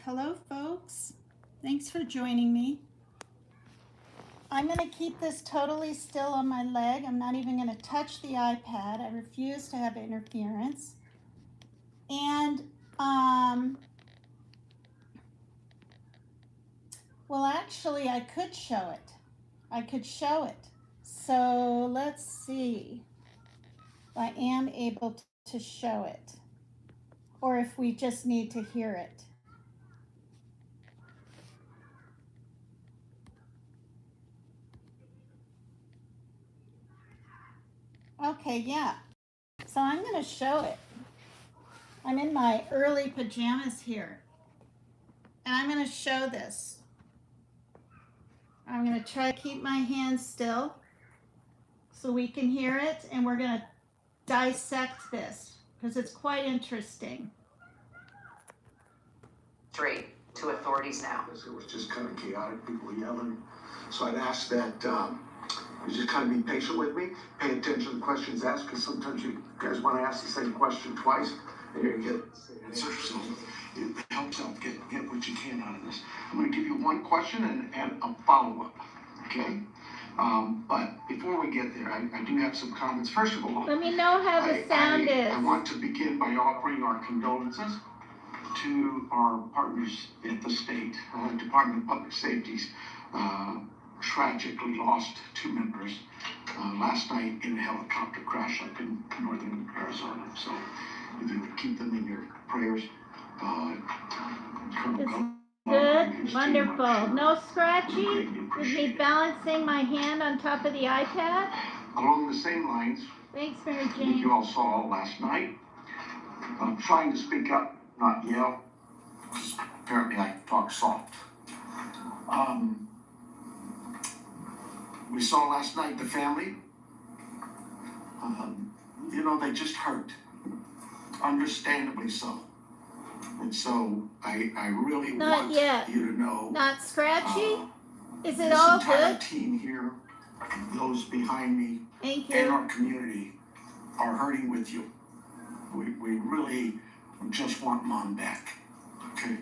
Hello, folks. Thanks for joining me. I'm going to keep this totally still on my leg. I'm not even going to touch the iPad. I refuse to have interference. And, well, actually, I could show it. So let's see if I am able to show it, or if we just need to hear it. Okay, yeah. So I'm going to show it. I'm in my early pajamas here, and I'm going to show this. I'm going to try to keep my hands still so we can hear it, and we're going to dissect this because it's quite interesting. 3 to authorities now. It was just kind of chaotic, people yelling. So I'd ask that you just kind of be patient with me, pay attention to the questions asked, because sometimes you guys want to ask the same question twice, and you're going to get the answer. So it helps out get what you can out of this. I'm going to give you one question and a follow-up, okay? But before we get there, I do have some comments. First of all, let me know how the sound is. I want to begin by offering our condolences to our partners at the state. Department of Public Safety's tragically lost 2 members last night in a helicopter crash up in northern Arizona. So if you would keep them in your prayers. Good, wonderful. No scratching with me balancing my hand on top of the iPad. Along the same lines, thanks, Mary that Jane. you all saw last night, I'm trying to speak up, not yell, because apparently I talk soft. We saw last night the family. They just hurt, understandably so. And so I really not want yet. you to know. Not scratchy? Is it all good? This entire team here, those behind me, thank you, and our community are hurting with you. We really just want Mom back. Okay.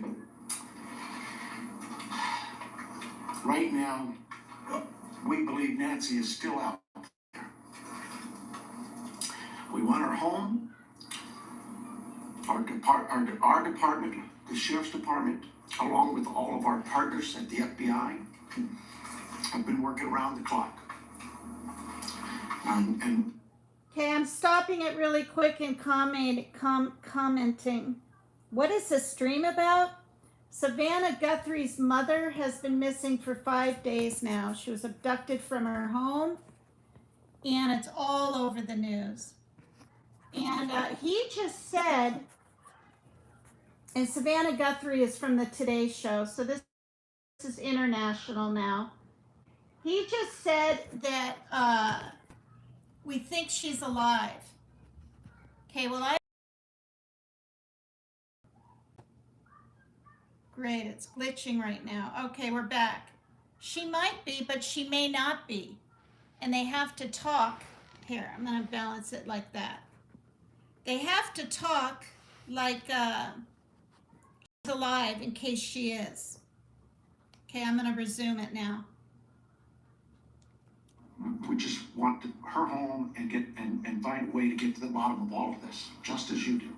Right now, we believe Nancy is still out there. We want her home. Our department, the Sheriff's Department, along with all of our partners at the FBI, have been working around the clock. Okay, I'm stopping it really quick and commenting. What is this stream about? Savannah Guthrie's mother has been missing for 5 days now. She was abducted from her home, and it's all over the news. And he just said, and Savannah Guthrie is from the Today Show, so this is international now. He just said that we think she's alive. Okay, well, great, it's glitching right now. Okay, we're back. She might be, but she may not be. And they have to talk. Here, I'm going to balance it like that. They have to talk like she's alive in case she is. Okay, I'm going to resume it now. We just want her home and find a way to get to the bottom of all of this, just as you do.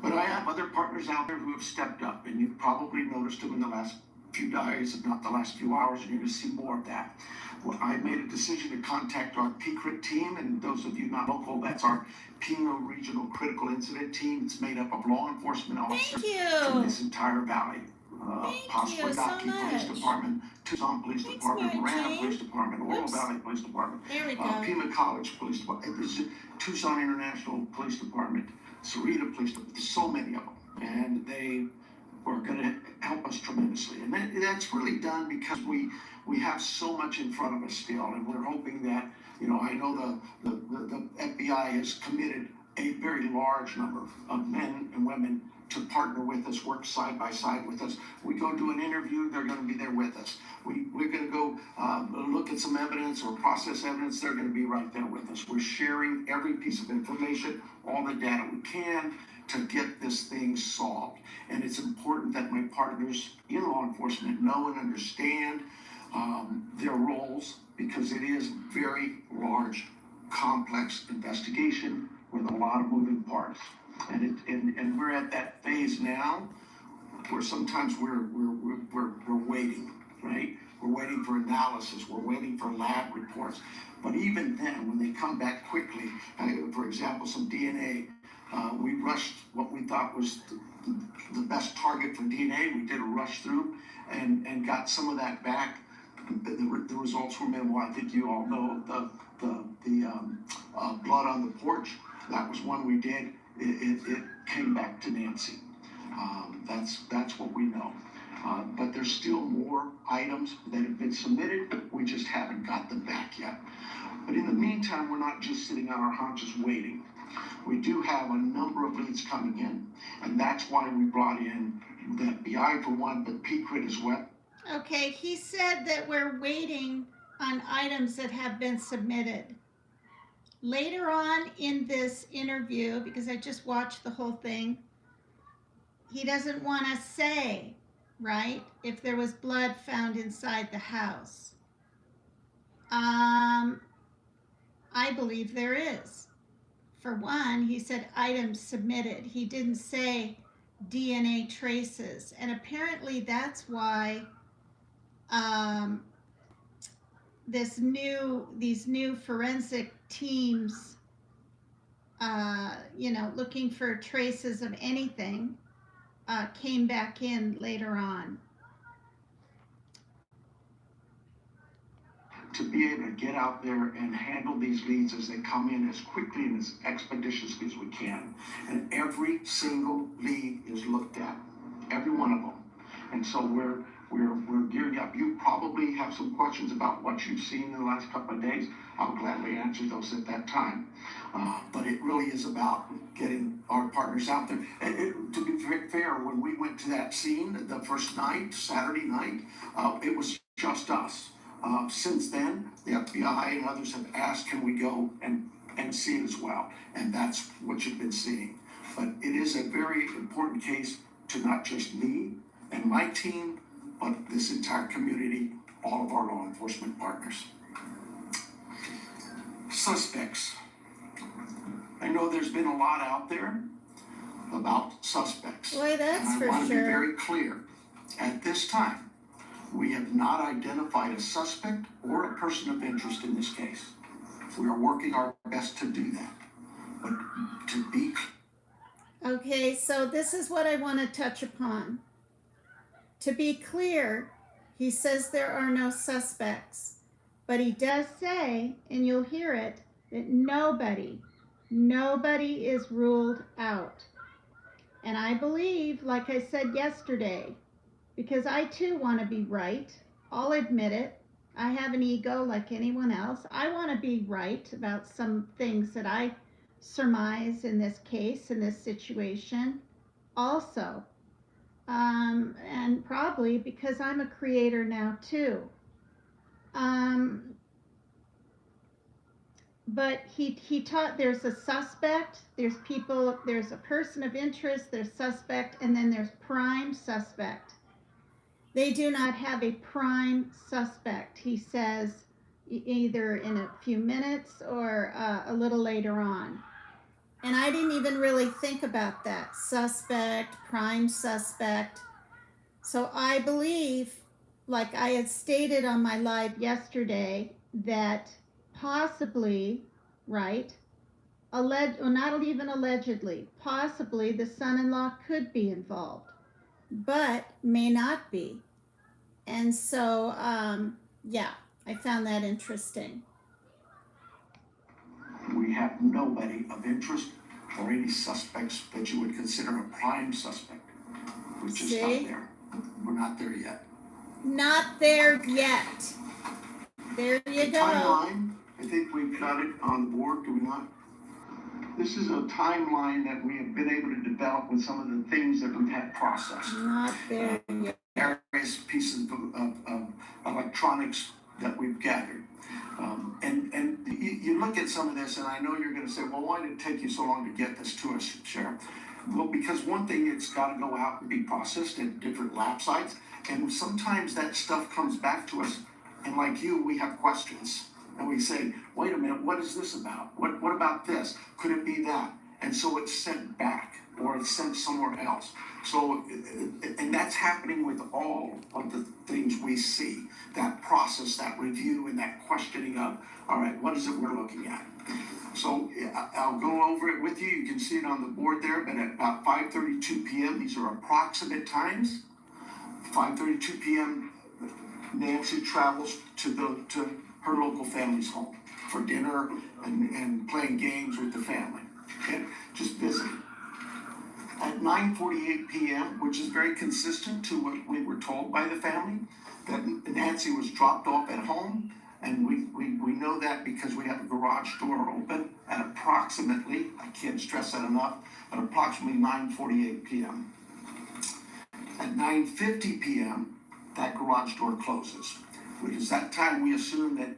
But I have other partners out there who have stepped up, and you've probably noticed them in the last few days, if not the last few hours, and you're going to see more of that. Well, I made a decision to contact our PCRIT team, and those of you not local, that's our Pino Regional Critical Incident Team. It's made up of law enforcement officers from this entire valley. Pasquagaki Police Department, Tucson Police Department, Marana Police Department, Oro Valley Police Department, Pima College Police Department, Tucson International Police Department, Sarita Police Department. There's so many of them, and they are going to help us tremendously. And that's really done because we have so much in front of us still, and we're hoping that, I know the FBI has committed a very large number of men and women to partner with us, work side by side with us. We go do an interview, they're going to be there with us. We're going to go look at some evidence or process evidence, they're going to be right there with us. We're sharing every piece of information, all the data we can, to get this thing solved. And it's important that my partners in law enforcement know and understand their roles, because it is very large, complex investigation with a lot of moving parts. And we're at that phase now where sometimes we're waiting, right? We're waiting for analysis, we're waiting for lab reports. But even then, when they come back quickly, for example, some DNA, we rushed what we thought was the best target for DNA. We did a rush through and got some of that back. The results were minimal. I think you all know the blood on the porch. That was one we did. It came back to Nancy. That's what we know. But there's still more items that have been submitted. We just haven't got them back yet. But in the meantime, we're not just sitting on our haunches waiting. We do have a number of leads coming in, and that's why we brought in the FBI for one, but PCRIT as well. Okay, he said that we're waiting on items that have been submitted. Later on in this interview, because I just watched the whole thing, he doesn't want to say, right, if there was blood found inside the house. I believe there is. For one, he said items submitted. He didn't say DNA traces. And apparently that's why these new forensic teams, looking for traces of anything, came back in later on. To be able to get out there and handle these leads as they come in as quickly and as expeditiously as we can. And every single lead is looked at, every one of them. And so we're gearing up. You probably have some questions about what you've seen in the last couple of days. I'll gladly answer those at that time. But it really is about getting our partners out there. And to be fair, when we went to that scene the first night, Saturday night, it was just us. Since then, the FBI and others have asked, can we go and see it as well? And that's what you've been seeing. But it is a very important case to not just me and my team, but this entire community, all of our law enforcement partners. Suspects. I know there's been a lot out there about suspects. Boy, that's and for I want to sure. be very clear. At this time, we have not identified a suspect or a person of interest in this case. We are working our best to do that. But to be Okay, so this is what I want to touch upon. To be clear, he says there are no suspects, but he does say, and you'll hear it, that nobody is ruled out. And I believe, like I said yesterday, because I too want to be right. I'll admit it. I have an ego like anyone else. I want to be right about some things that I surmise in this case, in this situation, also. And probably because I'm a creator now too. But he taught there's a suspect, there's a person of interest, there's suspect, and then there's prime suspect. They do not have a prime suspect, he says, either in a few minutes or a little later on. And I didn't even really think about that. Suspect, prime suspect. So I believe, like I had stated on my live yesterday, that possibly, right, not even allegedly, possibly the son-in-law could be involved, but may not be. And so, yeah, I found that interesting. We have nobody of interest or any suspects that you would consider a prime suspect. We're just not there. We're not there yet. Not there yet. There you go. Timeline, I think we've got it on the board, do we not? This is a timeline that we have been able to develop with some of the things that we've had processed. Not there yet. Various pieces of electronics that we've gathered. And you look at some of this, and I know you're going to say, well, why did it take you so long to get this to us, Sheriff? Well, because one thing, it's got to go out and be processed at different lab sites, and sometimes that stuff comes back to us, and like you, we have questions, and we say, "Wait a minute, what is this about? What about this? Could it be that?" And so it's sent back, or it's sent somewhere else. So, and that's happening with all of the things we see. That process, that review, and that questioning of, all right, what is it we're looking at? So I'll go over it with you. You can see it on the board there, but at about 5:32 p.m., these are approximate times. 5:32 p.m., Nancy travels to her local family's home for dinner and playing games with the family. Okay? Just visiting. At 9:48 p.m., which is very consistent to what we were told by the family, that Nancy was dropped off at home. And we know that because we have a garage door open at approximately, I can't stress that enough, at approximately 9:48 p.m. At 9:50 p.m., that garage door closes, which is that time we assume that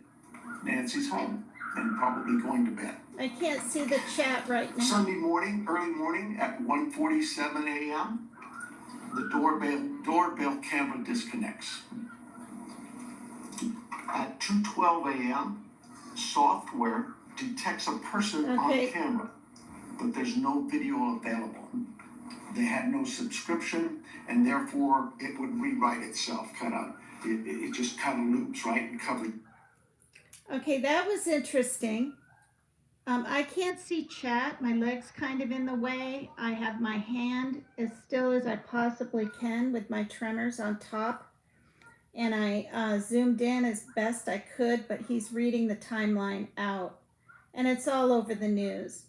Nancy's home and probably going to bed. I can't see the chat right now. Sunday morning, early morning at 1:47 a.m., the doorbell camera disconnects. At 2:12 a.m., software detects a person on camera, but there's no video available. They had no subscription, and therefore it would rewrite itself. It just kind of loops, right, and covers. Okay, that was interesting. I can't see chat. My leg's kind of in the way. I have my hand as still as I possibly can with my tremors on top. And I zoomed in as best I could, but he's reading the timeline out. And it's all over the news.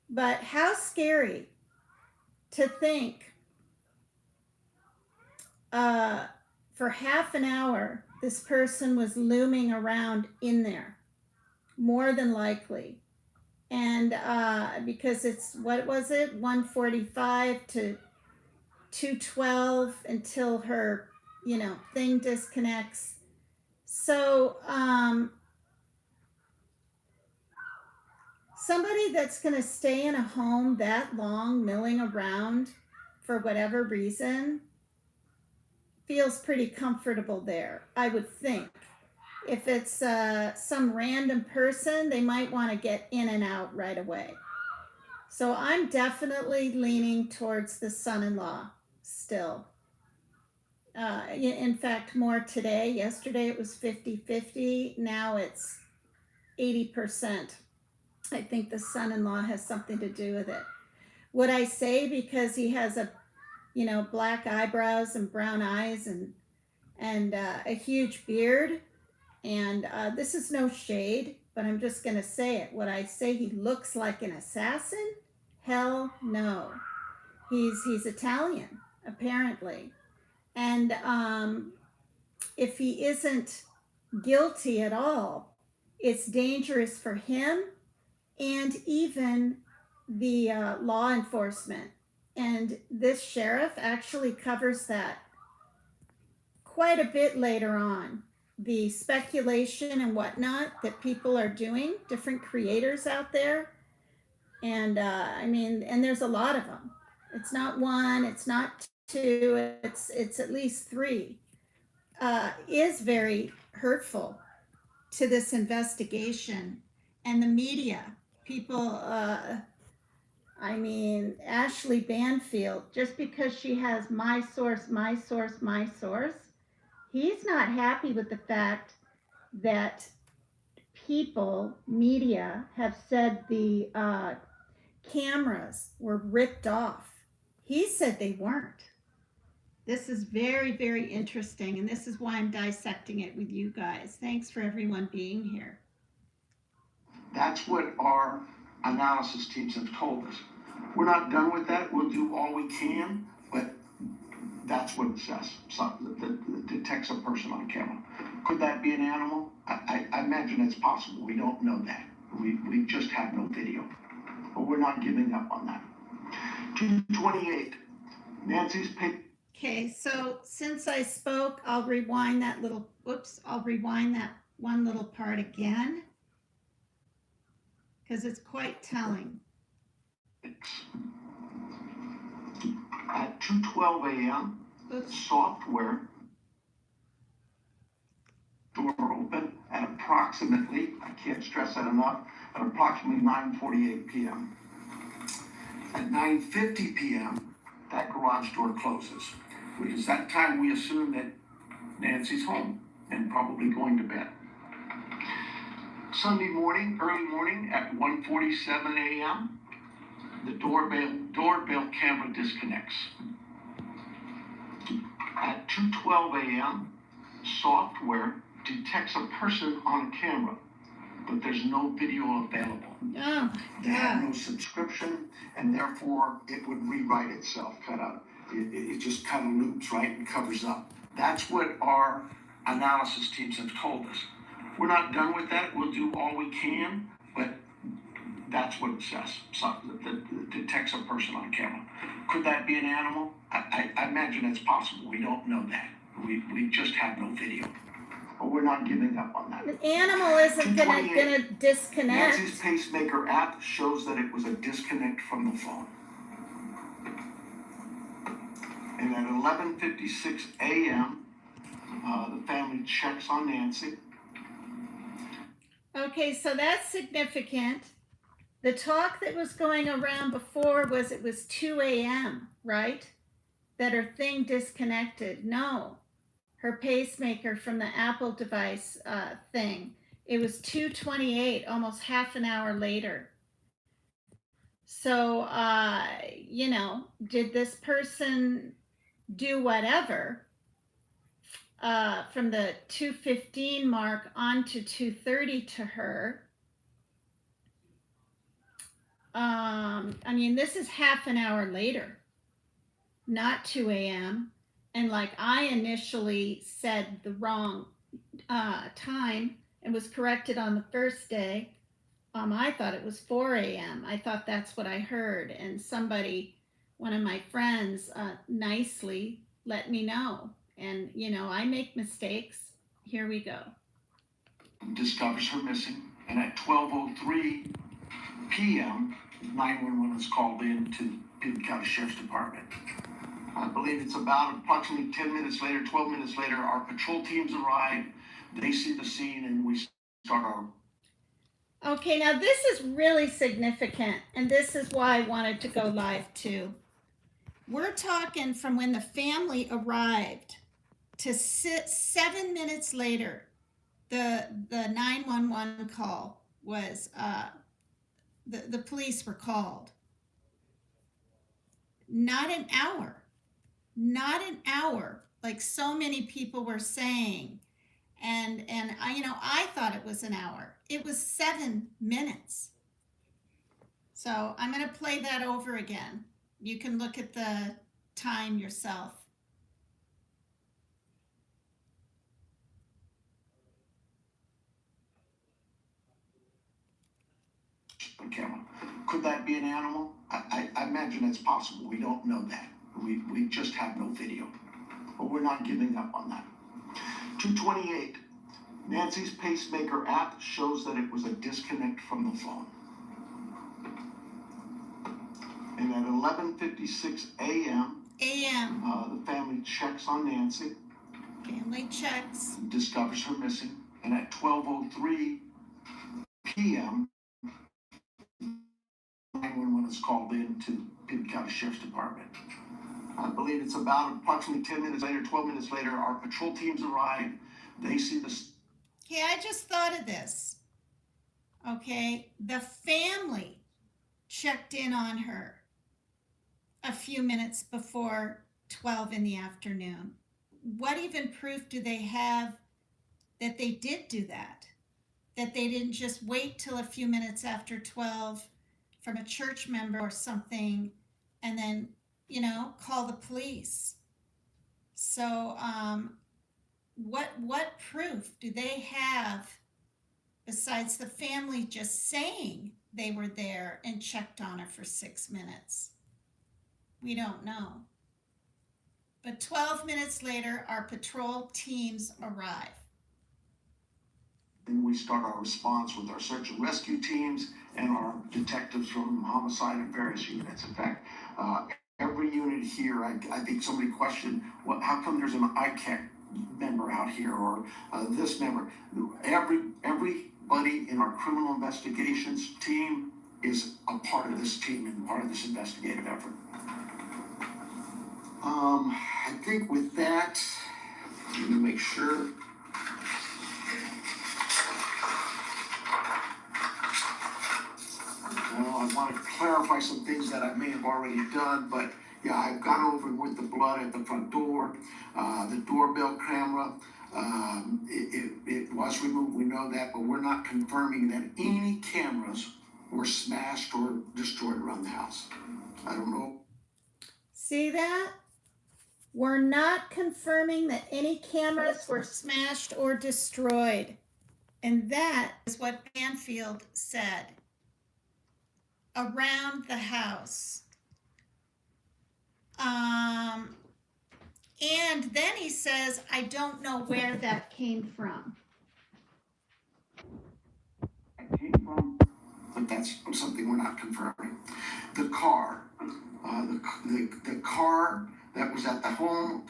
But how scary to think for half an hour this person was looming around in there, more than likely. And because it's, what was it, 1:45 to 2:12 until her, thing disconnects. So somebody that's going to stay in a home that long, milling around for whatever reason, feels pretty comfortable there, I would think. If it's some random person, they might want to get in and out right away. So I'm definitely leaning towards the son-in-law still. In fact, more today. Yesterday it was 50-50. Now it's 80%. I think the son-in-law has something to do with it. Would I say because he has black eyebrows and brown eyes and a huge beard? And this is no shade, but I'm just going to say it. Would I say he looks like an assassin? Hell no. He's Italian, apparently. And if he isn't guilty at all, it's dangerous for him and even the law enforcement. And this sheriff actually covers that quite a bit later on. The speculation and whatnot that people are doing, different creators out there. And and there's a lot of them. It's not one, it's not two, it's at least three. Is very hurtful to this investigation and the media. People, Ashley Banfield, just because she has my source, he's not happy with the fact that people, media, have said the cameras were ripped off. He said they weren't. This is very, very interesting, and this is why I'm dissecting it with you guys. Thanks for everyone being here. That's what our analysis teams have told us. We're not done with that. We'll do all we can, but that's what it says. That detects a person on camera. Could that be an animal? I imagine it's possible. We don't know that. We just have no video. But we're not giving up on that. 228. Nancy's pick. Okay, so since I spoke, I'll rewind that one little part again, because it's quite telling. At 2:12 a.m., software door open at approximately, I can't stress that enough, at approximately 9:48 p.m. At 9:50 p.m., that garage door closes, which is that time we assume that Nancy's home and probably going to bed. Sunday morning, early morning at 1:47 a.m., the doorbell camera disconnects. At 2:12 a.m., software detects a person on a camera, but there's no video available. Oh, They had no subscription, and therefore it would rewrite itself, it just kind of loops, right, and covers up. That's what our analysis teams have told us. We're not done with that. We'll do all we can, but that's what it says. That detects a person on camera. Could that be an animal? I imagine it's possible. We don't know that. We just have no video. But we're not giving up on that. an animal isn't gonna disconnect. Nancy's pacemaker app shows that it was a disconnect from the phone. And at 11:56 a.m., the family checks on Nancy. Okay, so that's significant. The talk that was going around before was it was 2 a.m., right? That her thing disconnected. No, her pacemaker from the Apple device thing. It was 2:28, almost half an hour later. So, did this person do whatever from the 2:15 mark on to 2:30 to her? This is half an hour later, not 2 a.m. And like I initially said the wrong time and was corrected on the first day, I thought it was 4 a.m. I thought that's what I heard. And somebody, one of my friends, nicely let me know. And, I make mistakes. Here we go. Discovers her missing. And at 12:03 p.m., 911 is called in to Pitt County Sheriff's Department. I believe it's about approximately 10 minutes later, 12 minutes later, our patrol teams arrive. They see the scene and we start our... Okay, now this is really significant, and this is why I wanted to go live too. We're talking from when the family arrived to 7 minutes later, the 911 call was, the police were called. Not an hour, like so many people were saying. And I thought it was an hour. It was 7 minutes. So I'm going to play that over again. You can look at the time yourself. On camera. Could that be an animal? I imagine it's possible. We don't know that. We just have no video. But we're not giving up on that. 2:28. Nancy's pacemaker app shows that it was a disconnect from the phone. And at 11:56 a.m., the family checks on Nancy. Family checks. Discovers her missing. And at 12:03 p.m., 911 is called in to Pitt County Sheriff's Department. I believe it's about approximately 10 minutes later, 12 minutes later, our patrol teams arrive. They see the... Okay, I just thought of this. Okay, the family checked in on her a few minutes before 12 in the afternoon. What even proof do they have that they did do that? That they didn't just wait till a few minutes after 12 from a church member or something and then, call the police. So, what proof do they have besides the family just saying they were there and checked on her for 6 minutes? We don't know. But 12 minutes later, our patrol teams arrive. And we start our response with our search and rescue teams and our detectives from homicide and various units. In fact, every unit here, I think somebody questioned, well, how come there's an ICAC member out here or this member? Everybody in our criminal investigations team is a part of this team and part of this investigative effort. I think with that, let me make sure. Well, I want to clarify some things that I may have already done, but yeah, I've gone over with the blood at the front door, the doorbell camera. It was removed, we know that, but we're not confirming that any cameras were smashed or destroyed around the house. I don't know. See that? We're not confirming that any cameras were smashed or destroyed. And that is what Banfield said around the house. And then he says, I don't know where that came from. But that's something we're not confirming. The car, the car that was at the home,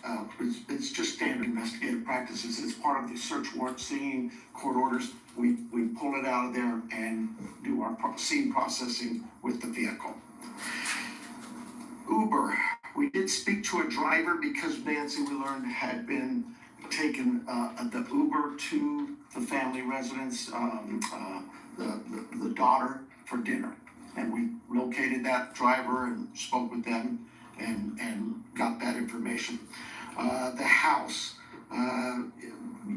it's just standard investigative practices. It's part of the search warrant scene, court orders. We pull it out of there and do our scene processing with the vehicle. Uber, we did speak to a driver because Nancy, we learned, had been taking the Uber to the family residence, the daughter for dinner. And we located that driver and spoke with them and got that information. The house,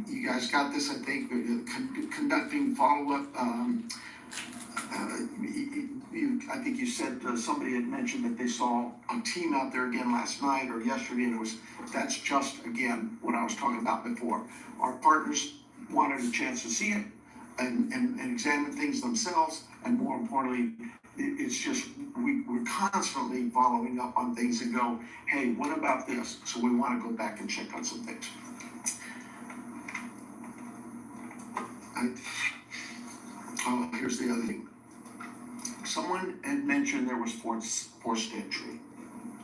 you guys got this, I think, conducting follow-up. I think you said somebody had mentioned that they saw a team out there again last night or yesterday, and that's just, again, what I was talking about before. Our partners wanted a chance to see it and examine things themselves, and more importantly, it's just we're constantly following up on things and go, hey, what about this? So we want to go back and check on some things. Here's the other thing. Someone had mentioned there was forced entry.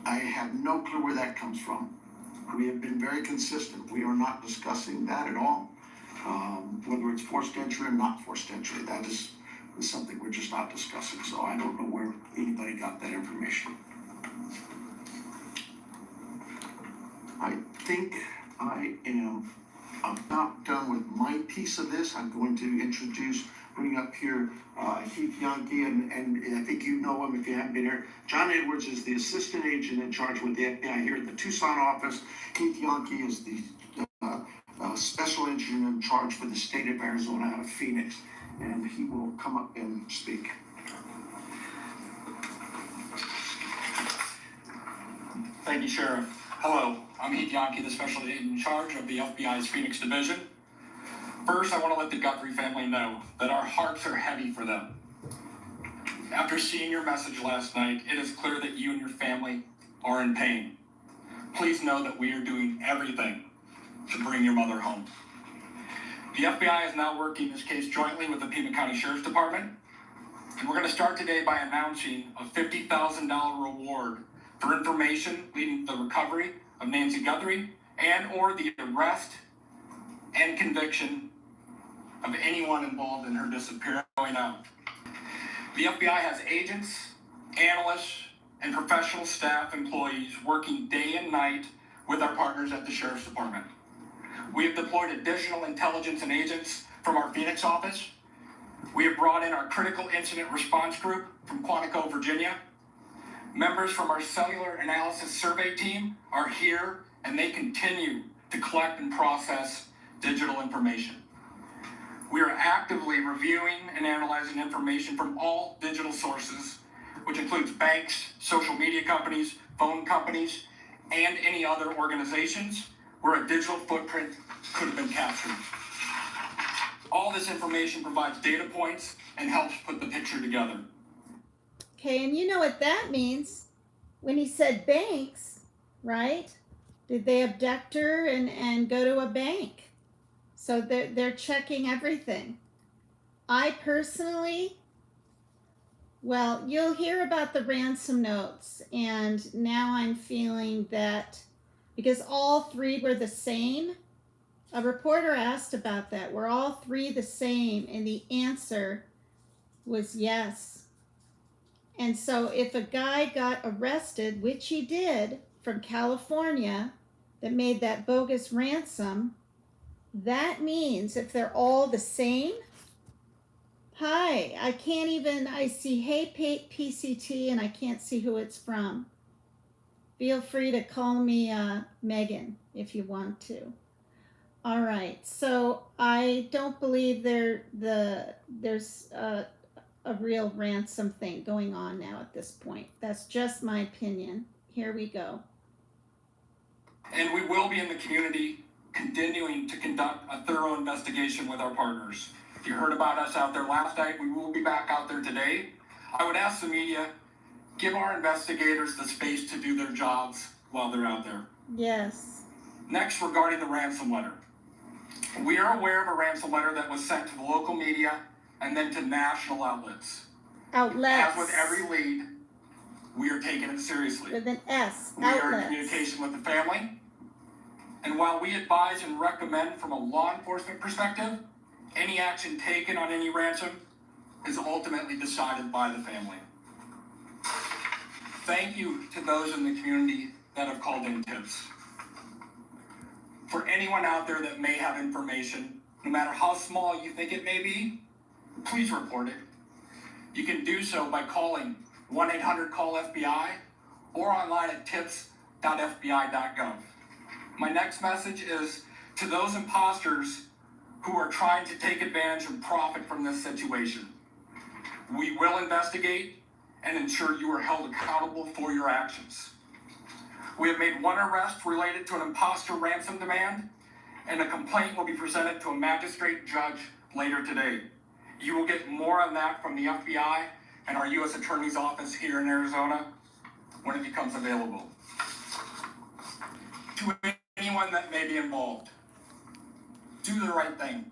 I have no clue where that comes from. We have been very consistent. We are not discussing that at all. Whether it's forced entry or not forced entry, that is something we're just not discussing. So I don't know where anybody got that information. I think I am about done with my piece of this. I'm going to bring up here Heath Yankee, and I think you know him if you haven't been here. John Edwards is the assistant agent in charge with the FBI here at the Tucson office. Heath Yankee is the special agent in charge for the state of Arizona out of Phoenix, and he will come up and speak. Thank you, Sheriff. Hello, I'm Heath Yankee, the special agent in charge of the FBI's Phoenix Division. First, I want to let the Guthrie family know that our hearts are heavy for them. After seeing your message last night, it is clear that you and your family are in pain. Please know that we are doing everything to bring your mother home. The FBI is now working this case jointly with the Pima County Sheriff's Department, and we're going to start today by announcing a $50,000 reward for information leading to the recovery of Nancy Guthrie and or the arrest and conviction of anyone involved in her disappearance going out. The FBI has agents, analysts, and professional staff employees working day and night with our partners at the Sheriff's Department. We have deployed additional intelligence and agents from our Phoenix office. We have brought in our critical incident response group from Quantico, Virginia. Members from our cellular analysis survey team are here, and they continue to collect and process digital information. We are actively reviewing and analyzing information from all digital sources, which includes banks, social media companies, phone companies, and any other organizations where a digital footprint could have been captured. All this information provides data points and helps put the picture together. Okay, and you know what that means. When he said banks, right? Did they abduct her and go to a bank? So they're checking everything. I personally Well, you'll hear about the ransom notes, and now I'm feeling that because all three were the same, a reporter asked about that. Were all three the same? And the answer was yes. And so if a guy got arrested, which he did, from California, that made that bogus ransom, that means if they're all the same, hi, I can't even, I see hey PCT and I can't see who it's from. Feel free to call me Megan if you want to. All right, so I don't believe there's a real ransom thing going on now at this point. That's just my opinion. Here we go. And we will be in the community continuing to conduct a thorough investigation with our partners. You heard about us out there last night. We will be back out there today. I would ask the media, give our investigators the space to do their jobs while they're out there. Yes. Next, regarding the ransom letter. We are aware of a ransom letter that was sent to the local media and then to national outlets. Outlets. As with every lead, we are taking it seriously. With an S. We are in Outlets. communication with the family. And while we advise and recommend from a law enforcement perspective, any action taken on any ransom is ultimately decided by the family. Thank you to those in the community that have called in tips. For anyone out there that may have information, no matter how small you think it may be, please report it. You can do so by calling 1-800-CALL-FBI or online at tips.fbi.gov. My next message is to those imposters who are trying to take advantage and profit from this situation. We will investigate and ensure you are held accountable for your actions. We have made one arrest related to an imposter ransom demand, and a complaint will be presented to a magistrate judge later today. You will get more on that from the FBI and our U.S. Attorney's Office here in Arizona when it becomes available. To anyone that may be involved, do the right thing.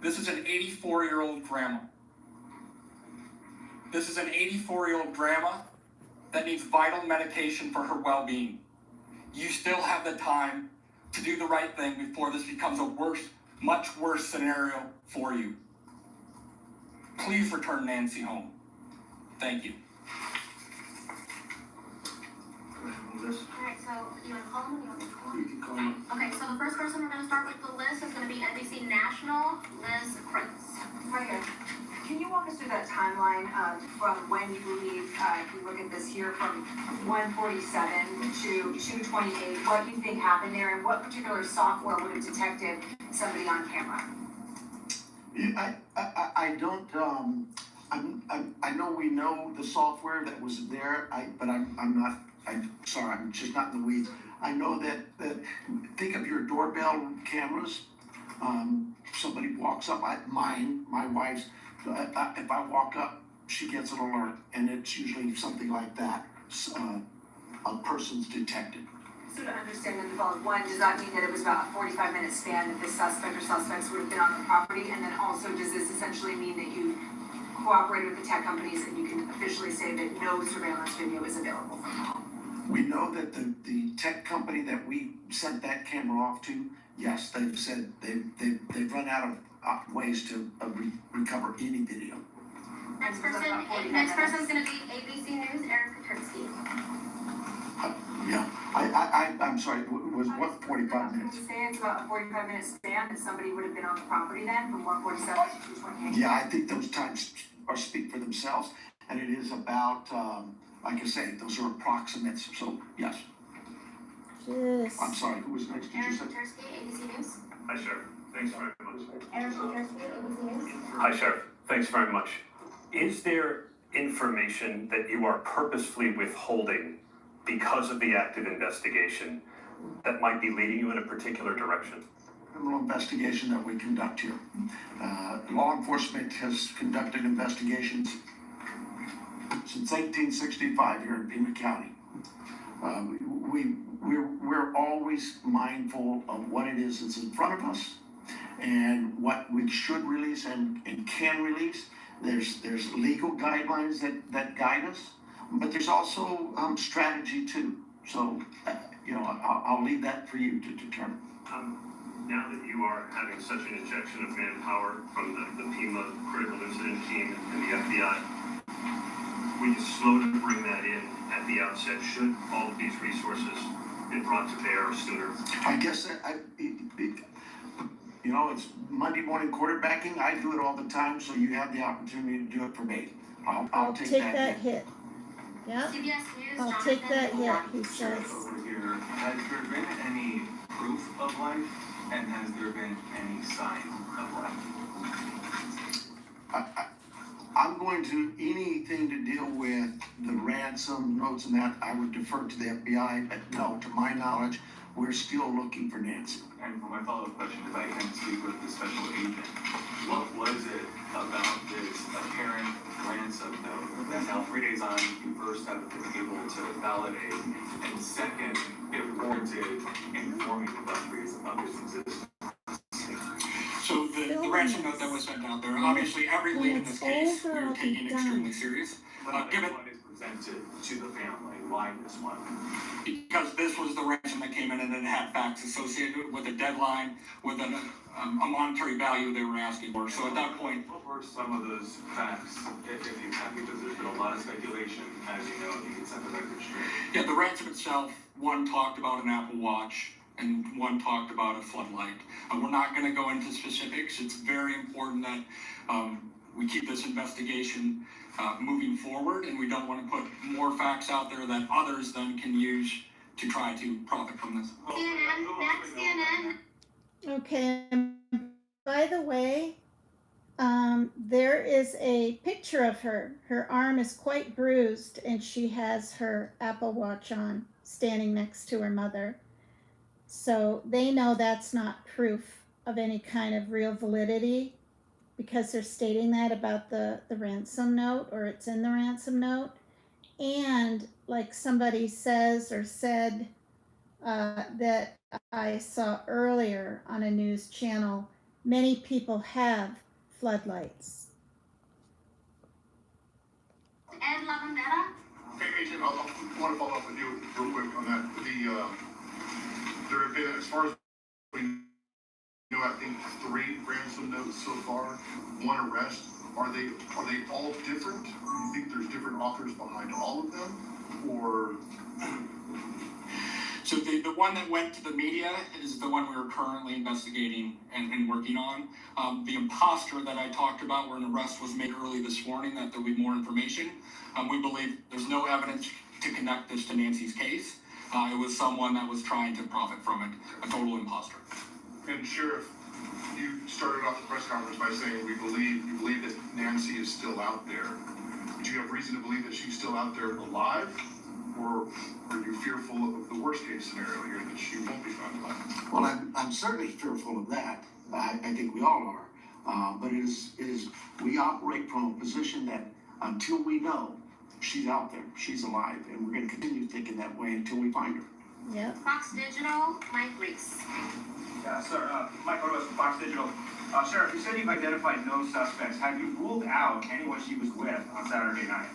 This is an 84-year-old grandma. This is an 84-year-old grandma that needs vital medication for her well-being. You still have the time to do the right thing before this becomes a worse, much worse scenario for you. Please return Nancy home. Thank you. Alright, so you want to call him or you want me to call You him? can call them. Okay, so the first person we're going to start with the list is going to be NBC National, Liz Prince. Right here. Can you walk us through that timeline from when you believe, if we look at this here, from 147 to 228, what you think happened there, and what particular software would have detected somebody on camera? Yeah, I don't, I know we know the software that was there, but I'm sorry, I'm just not in the weeds. I know that think of your doorbell cameras. Somebody walks up, my wife's, if I walk up, she gets an alert, and it's usually something like that. A person's detected. So to understand in the following, one, does that mean that it was about a 45-minute span that the suspect or suspects would have been on the property? And then also, does this essentially mean that you cooperated with the tech companies and you can officially say that no surveillance video is available from home? We know that the tech company that we sent that camera off to, yes, they've said they've run out of ways to recover any video. Next person's going to be ABC News, Aaron Katersky. Yeah, I'm sorry, it was what, 45 minutes? Can you say it's about a 45-minute span that somebody would have been on the property then, from 147 to 228? Yeah, I think those times speak for themselves, and it is about, like I say, those are approximates, so yes. Yes. I'm sorry, who was next, did you Aaron say? Katersky, ABC News. Hi, Sheriff. Thanks very much. Aaron Katersky, ABC News. Hi, Sheriff. Thanks very much. Is there information that you are purposefully withholding because of the active investigation that might be leading you in a particular direction? Criminal investigation that we conduct here. Law enforcement has conducted investigations since 1865 here in Pima County. We're always mindful of what it is that's in front of us and what we should release and can release. There's legal guidelines that guide us, but there's also strategy too. So, I'll leave that for you to determine. Now that you are having such an injection of manpower from the FEMA critical incident team and the FBI, were you slow to bring that in at the outset? Should all of these resources be brought to bear sooner? I guess it's Monday morning quarterbacking. I do it all the time, so you have the opportunity to do it for me. I'll take that hit. Yep. CBS News. I'll take that hit, he says. Over here, has there been any proof of life, and has there been any sign of life? I'm going to anything to deal with the ransom notes and that. I would defer to the FBI, but no, to my knowledge, we're still looking for Nancy. And for my follow-up question, if I can speak with the special agent, what was it about this apparent ransom note that now 3 days on you first haven't been able to validate, and second, it warranted informing investors of its existence? So the ransom note that was sent out there, obviously every lead in this case we are taking extremely serious. Given What is presented to the family, why this one? because this was the ransom that came in and it had facts associated with a deadline, with a monetary value they were asking for. So at that point, What were some of those facts, if you have, because there's been a lot of speculation, as you know, if you can set the record straight. yeah, the ransom itself, one talked about an Apple Watch and one talked about a floodlight. We're not going to go into specifics. It's very important that we keep this investigation moving forward, and we don't want to put more facts out there that others then can use to try to profit from this. CNN. Next, CNN. Okay. By the way, there is a picture of her. Her arm is quite bruised, and she has her Apple Watch on, standing next to her mother. So they know that's not proof of any kind of real validity, because they're stating that about the ransom note, or it's in the ransom note. And like somebody says or said that I saw earlier on a news channel, many people have floodlights. Ed Lavandera. Hey, Agent, I want to follow up with you real quick on that. There have been, as far as we know, I think 3 ransom notes so far, 1 arrest. Are they all different? Do you think there's different authors behind all of them, or? So the one that went to the media is the one we are currently investigating and working on. The imposter that I talked about, where an arrest was made early this morning, that there'll be more information. We believe there's no evidence to connect this to Nancy's case. It was someone that was trying to profit from it, a total imposter. And Sheriff, you started off the press conference by saying you believe that Nancy is still out there. Do you have reason to believe that she's still out there alive? Or are you fearful of the worst case scenario here, that she won't be found alive? Well, I'm certainly fearful of that. I think we all are. But it is we operate from a position that until we know she's out there, she's alive, and we're going to continue thinking that way until we find her. Yep. Fox Digital. Mike Reese. Yeah, sir. Mike Otis from Fox Digital. Sheriff, you said you've identified no suspects. Have you ruled out anyone she was with on Saturday night?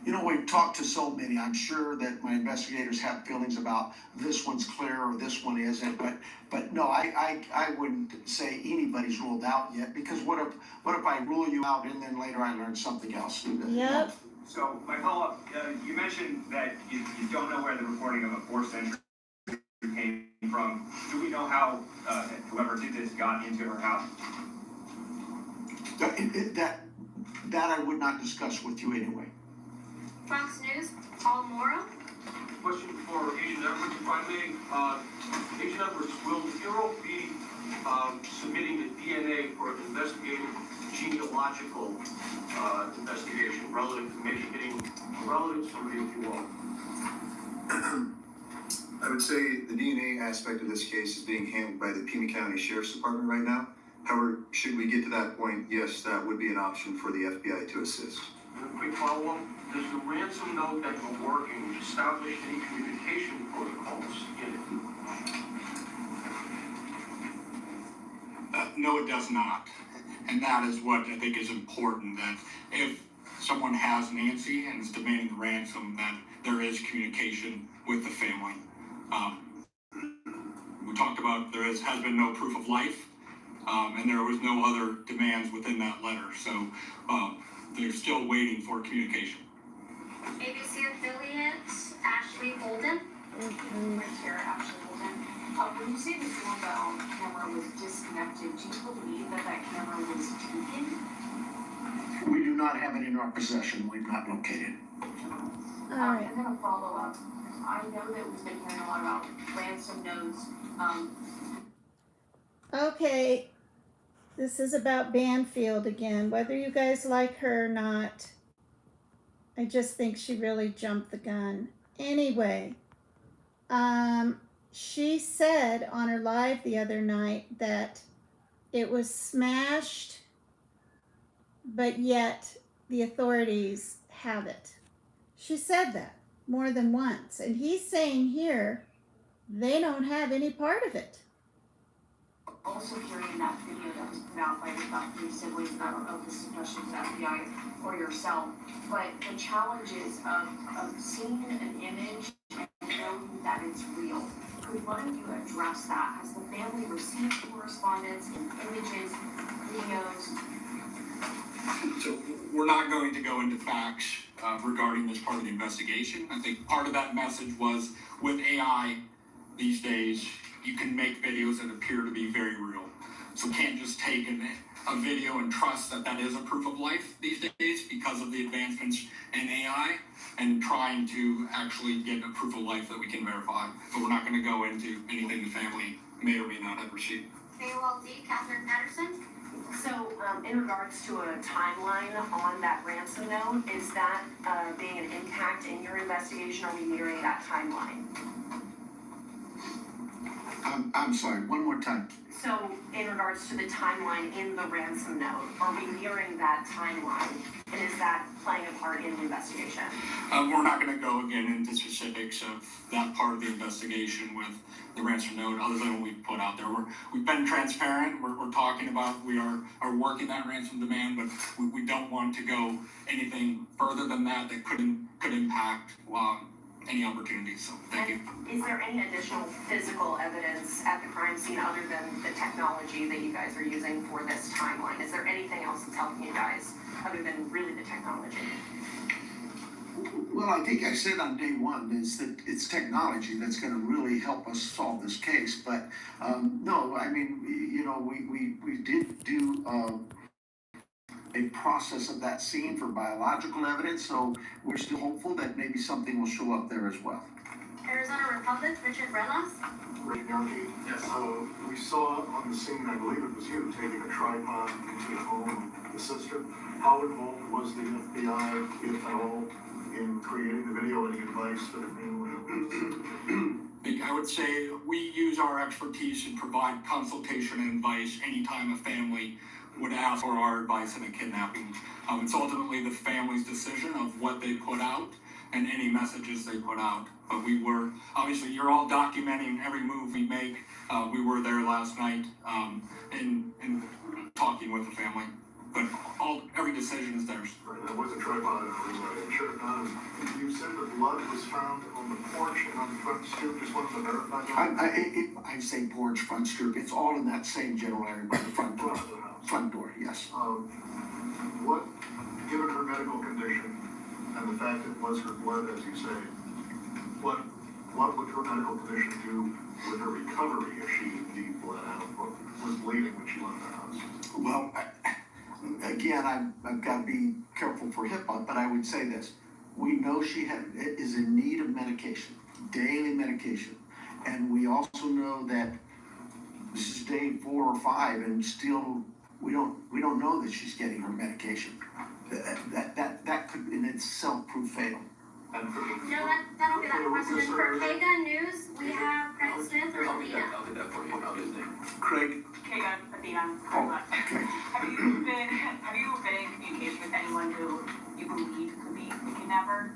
We've talked to so many. I'm sure that my investigators have feelings about this one's clear or this one isn't. But no, I wouldn't say anybody's ruled out yet, because what if I rule you out and then later I learn something else? Yep. So, my follow-up, you mentioned that you don't know where the recording of a forced entry came from. Do we know how whoever did this got into her house? That I would not discuss with you anyway. Fox News. Paul Morrow. Question for Agent Edwards, if I may. Agent Edwards, will the Bureau be submitting the DNA for an investigative genealogical investigation relative to maybe hitting a relative, somebody if you will? I would say the DNA aspect of this case is being handled by the Pima County Sheriff's Department right now. However, should we get to that point, yes, that would be an option for the FBI to assist. And a quick follow-up, does the ransom note that you're working establish any communication protocols in it? No, it does not. And that is what I think is important, that if someone has Nancy and is demanding the ransom, that there is communication with the family. We talked about has been no proof of life, and there was no other demands within that letter. So they're still waiting for communication. ABC affiliate Ashley Holden. Right here, Ashley Holden. When you say the doorbell camera was disconnected, do you believe that that camera was taken? We do not have it in our possession. We've not located it. All right. And then a follow-up. I know that we've been hearing a lot about ransom notes. Okay, this is about Banfield again. Whether you guys like her or not, I just think she really jumped the gun. Anyway, she said on her live the other night that it was smashed, but yet the authorities have it. She said that more than once. And he's saying here they don't have any part of it. Also hearing that video that was put out by the three siblings, and I don't know if this is a question to the FBI or yourself, but the challenges of seeing an image and knowing that it's real. Could one of you address that? Has the family received correspondence, images, videos? So we're not going to go into facts regarding this part of the investigation. I think part of that message was with AI these days, you can make videos that appear to be very real. So we can't just take a video and trust that that is a proof of life these days because of the advancements in AI and trying to actually get a proof of life that we can verify. But we're not going to go into anything the family may or may not have received. AOLD, Catherine Patterson. So, in regards to a timeline on that ransom note, is that being an impact in your investigation? Are we nearing that timeline? I'm sorry, one more time. So, in regards to the timeline in the ransom note, are we nearing that timeline? And is that playing a part in the investigation? We're not going to go again into specifics of that part of the investigation with the ransom note, other than what we've put out there. We've been transparent. We're talking about we are working that ransom demand, but we don't want to go anything further than that could impact any opportunities. So thank you. Is there any additional physical evidence at the crime scene other than the technology that you guys are using for this timeline? Is there anything else that's helping you guys other than really the technology? Well, I think I said on day one is that it's technology that's going to really help us solve this case. But no, I mean, we did do a process of that scene for biological evidence, so we're still hopeful that maybe something will show up there as well. Arizona Republic, Richard Relos. Yankee, yes. We saw on the scene, I believe it was you, taking a tripod into the home of the sister. How involved was the FBI, if at all, in creating the video? Any advice that I would say we use our expertise and provide consultation and advice anytime a family would ask for our advice in a kidnapping. It's ultimately the family's decision of what they put out and any messages they put out. But we were, obviously, you're all documenting every move we make. We were there last night in talking with the family. But every decision is theirs. Right, that was a tripod. Sure. You said the blood was found on the porch and on the front stoop. Just wanted to verify that. I say porch, front stoop. It's all in that same general area by the front door. Front door, yes. What, given her medical condition and the fact it was her blood, as you say, what would her medical condition do with her recovery if she indeed bled out or was bleeding when she left the house? Well, again, I've got to be careful for HIPAA, but I would say this. We know she is in need of medication, daily medication. And we also know that this is day 4 or 5 and still we don't know that she's getting her medication. That could in itself prove fatal. No, that'll be that question. For Kaga News, we have Craig Smith or Alina. I'll do that for you. I'll just Craig? Kaga, Athena. Oh, okay. Have you been in communication with anyone who you believe could be the kidnapper?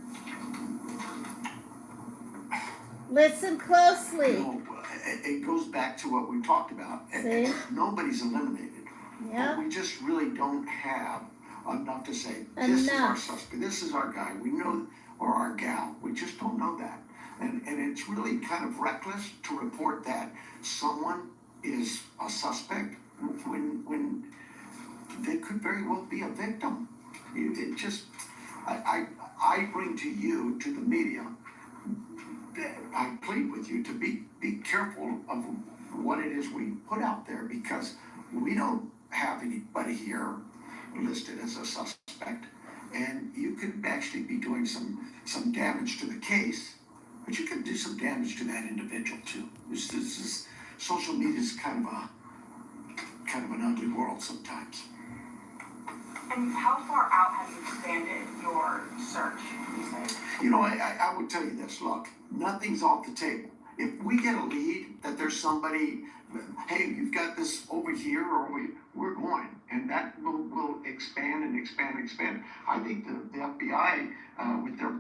Listen closely. No, it goes back to what we talked about. See? Nobody's eliminated. Yeah. But we just really don't have enough to say, this is our suspect, this is our guy, we know, or our gal. We just don't know that. And it's really kind of reckless to report that someone is a suspect when they could very well be a victim. It just, I bring to you, to the media, I plead with you to be careful of what it is we put out there, because we don't have anybody here listed as a suspect, and you could actually be doing some damage to the case, but you could do some damage to that individual too. This is social media is kind of an ugly world sometimes. And how far out have you expanded your search, would you say? You know, I would tell you this, look, nothing's off the table. If we get a lead that there's somebody, hey, you've got this over here, or we're going, and that will expand and expand and expand. I think the FBI, with their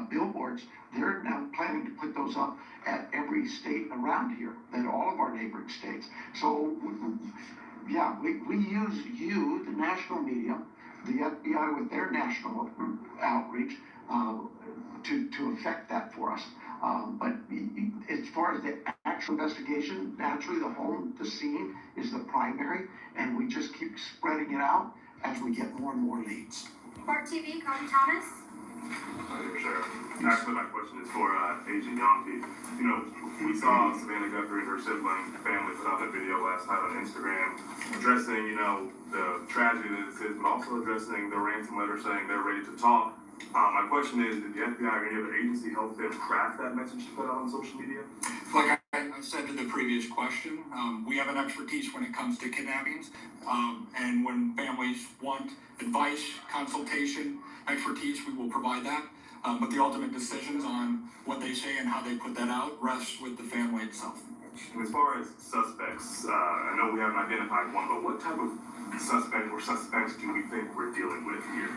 billboards, they're now planning to put those up at every state around here, at all of our neighboring states. So, yeah, we use you, the national media, the FBI with their national outreach, to affect that for us. But as far as the actual investigation, naturally the scene is the primary, and we just keep spreading it out as we get more and more leads. Court TV, Cody Thomas. Sure. Actually, my question is for Agent Yankee. You know, we saw Savannah Guthrie and her sibling family put out that video last night on Instagram addressing, you know, the tragedy that this is, but also addressing the ransom letter saying they're ready to talk. My question is, did the FBI or any other agency help them craft that message to put out on social media? Like I said to the previous question, we have an expertise when it comes to kidnappings, and when families want advice, consultation, expertise, we will provide that. But the ultimate decisions on what they say and how they put that out rests with the family itself. And as far as suspects, I know we haven't identified one, but what type of suspect or suspects do we think we're dealing with here?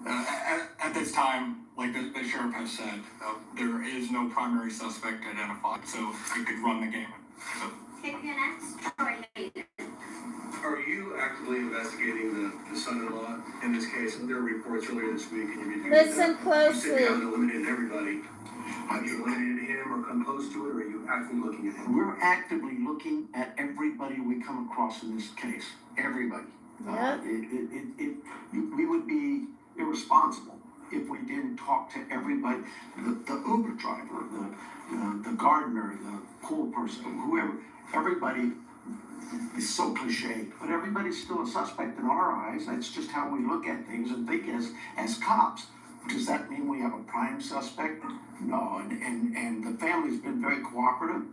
At this time, like the sheriff has said, there is no primary suspect identified, so it could run the gamut. So. KPNX, Troy Hayden. Are you actively investigating the son-in-law in this case? There were reports earlier this week, and you reviewed Listen that. closely. You said you haven't eliminated everybody. Have you eliminated him or come close to it, or are you actively looking at him? We're actively looking at everybody we come across in this case. Everybody. Yep. We would be irresponsible if we didn't talk to everybody. The Uber driver, the gardener, the pool person, whoever. Everybody is so cliche, but everybody's still a suspect in our eyes. That's just how we look at things and think as cops. Does that mean we have a prime suspect? No, and the family's been very cooperative.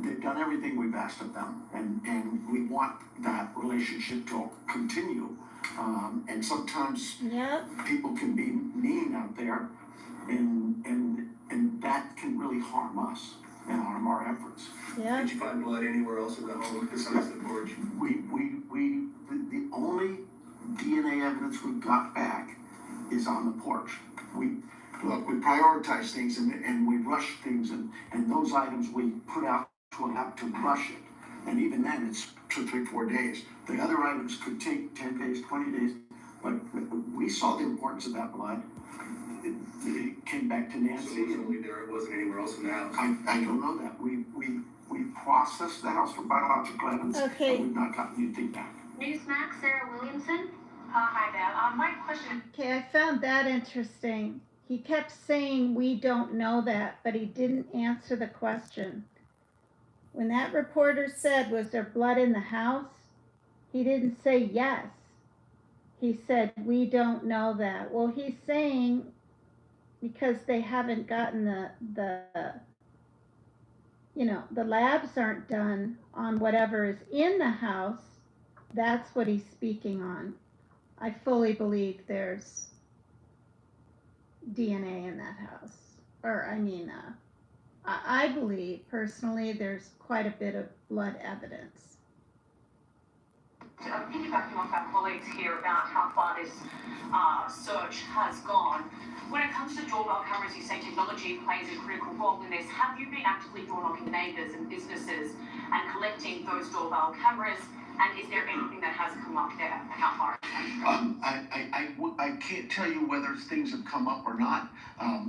They've done everything we've asked of them, and we want that relationship to continue. And sometimes people can be mean out there, and that can really harm us and harm our efforts. Yeah. Did you find blood anywhere else in the home besides the porch? The only DNA evidence we got back is on the porch. We prioritize things and we rush things, and those items we put out to a lab to rush it. And even then, it's 2, 3, 4 days. The other items could take 10 days, 20 days, but we saw the importance of that blood. It came back to Nancy. So it was only there, it wasn't anywhere else in the house? I don't know that. We processed the house for biological evidence, Okay. but we've not gotten anything back. Newsmax, Sarah Williamson. Hi, Deb. My question. Okay, I found that interesting. He kept saying we don't know that, but he didn't answer the question. When that reporter said, was there blood in the house? He didn't say yes. He said, we don't know that. Well, he's saying because they haven't gotten the labs aren't done on whatever is in the house. That's what he's speaking on. I fully believe there's DNA in that house. I believe personally there's quite a bit of blood evidence. Piggybacking off our colleagues here about how far this search has gone, when it comes to doorbell cameras, you say technology plays a critical role in this. Have you been actively door knocking neighbours and businesses and collecting those doorbell cameras? And is there anything that has come up there, and how far? I can't tell you whether things have come up or not,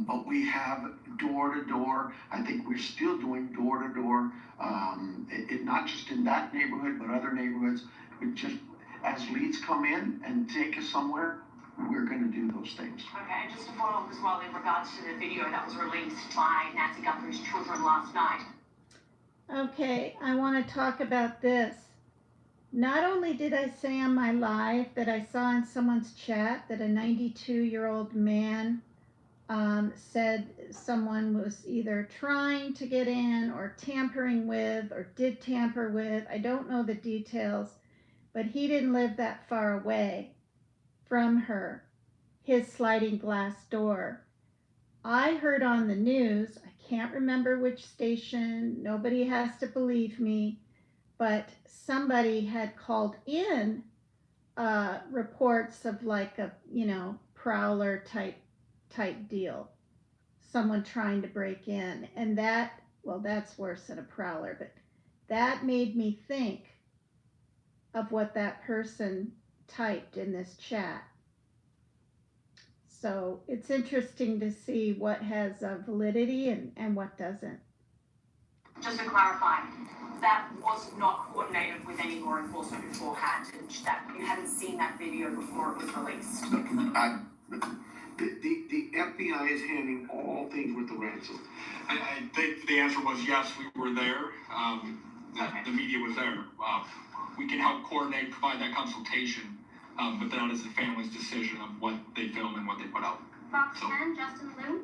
but we have door to door. I think we're still doing door to door, not just in that neighborhood, but other neighborhoods. We just, as leads come in and take us somewhere, we're going to do those things. Okay, and just to follow up as well in regards to the video that was released by Nancy Guthrie's children last night. Okay, I want to talk about this. Not only did I say on my live that I saw in someone's chat that a 92-year-old man said someone was either trying to get in or tampering with or did tamper with. I don't know the details, but he didn't live that far away from her, his sliding glass door. I heard on the news, I can't remember which station, nobody has to believe me, but somebody had called in reports of like a, prowler type deal. Someone trying to break in. And that, well, that's worse than a prowler, but that made me think of what that person typed in this chat. So it's interesting to see what has validity and what doesn't. Just to clarify, that was not coordinated with any law enforcement beforehand, and that you hadn't seen that video before it was released. The FBI is handling all things with the ransom. I think the answer was yes, we were there. The media was there. We can help coordinate, provide that consultation, but that is the family's decision of what they film and what they put out. Fox 10, Justin Liu.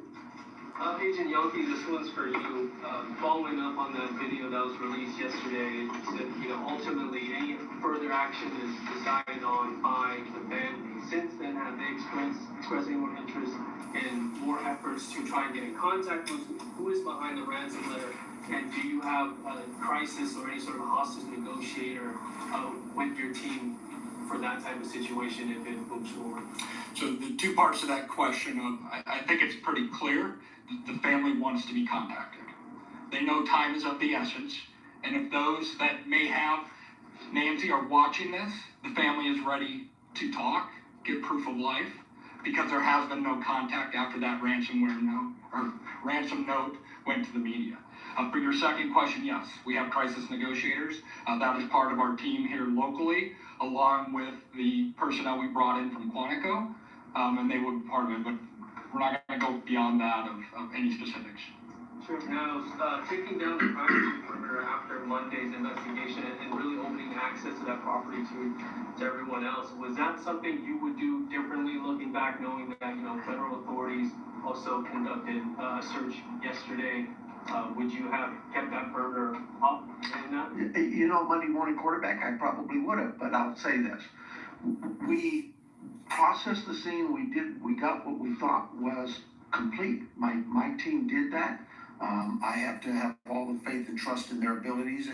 Agent Yankee, this one's for you. Following up on that video that was released yesterday, it said, ultimately any further action is decided on by the family. Since then, have they expressed any more interest and more efforts to try and get in contact with who is behind the ransom letter? And do you have a crisis or any sort of hostage negotiator with your team for that type of situation if it moves forward? So the two parts to that question, I think it's pretty clear the family wants to be contacted. They know time is of the essence, and if those that may have Nancy are watching this, the family is ready to talk, get proof of life, because there has been no contact after that ransom note went to the media. For your second question, yes, we have crisis negotiators. That is part of our team here locally, along with the personnel we brought in from Quantico, and they would be part of it, but we're not going to go beyond that of any specifics. Sure. Now, taking down the privacy perimeter after Monday's investigation and really opening access to that property to everyone else, was that something you would do differently looking back, knowing that, federal authorities also conducted a search yesterday? Would you have kept that perimeter up in that? Monday morning quarterback, I probably would have, but I'll say this. We processed the scene, we got what we thought was complete. My team did that. I have to have all the faith and trust in their abilities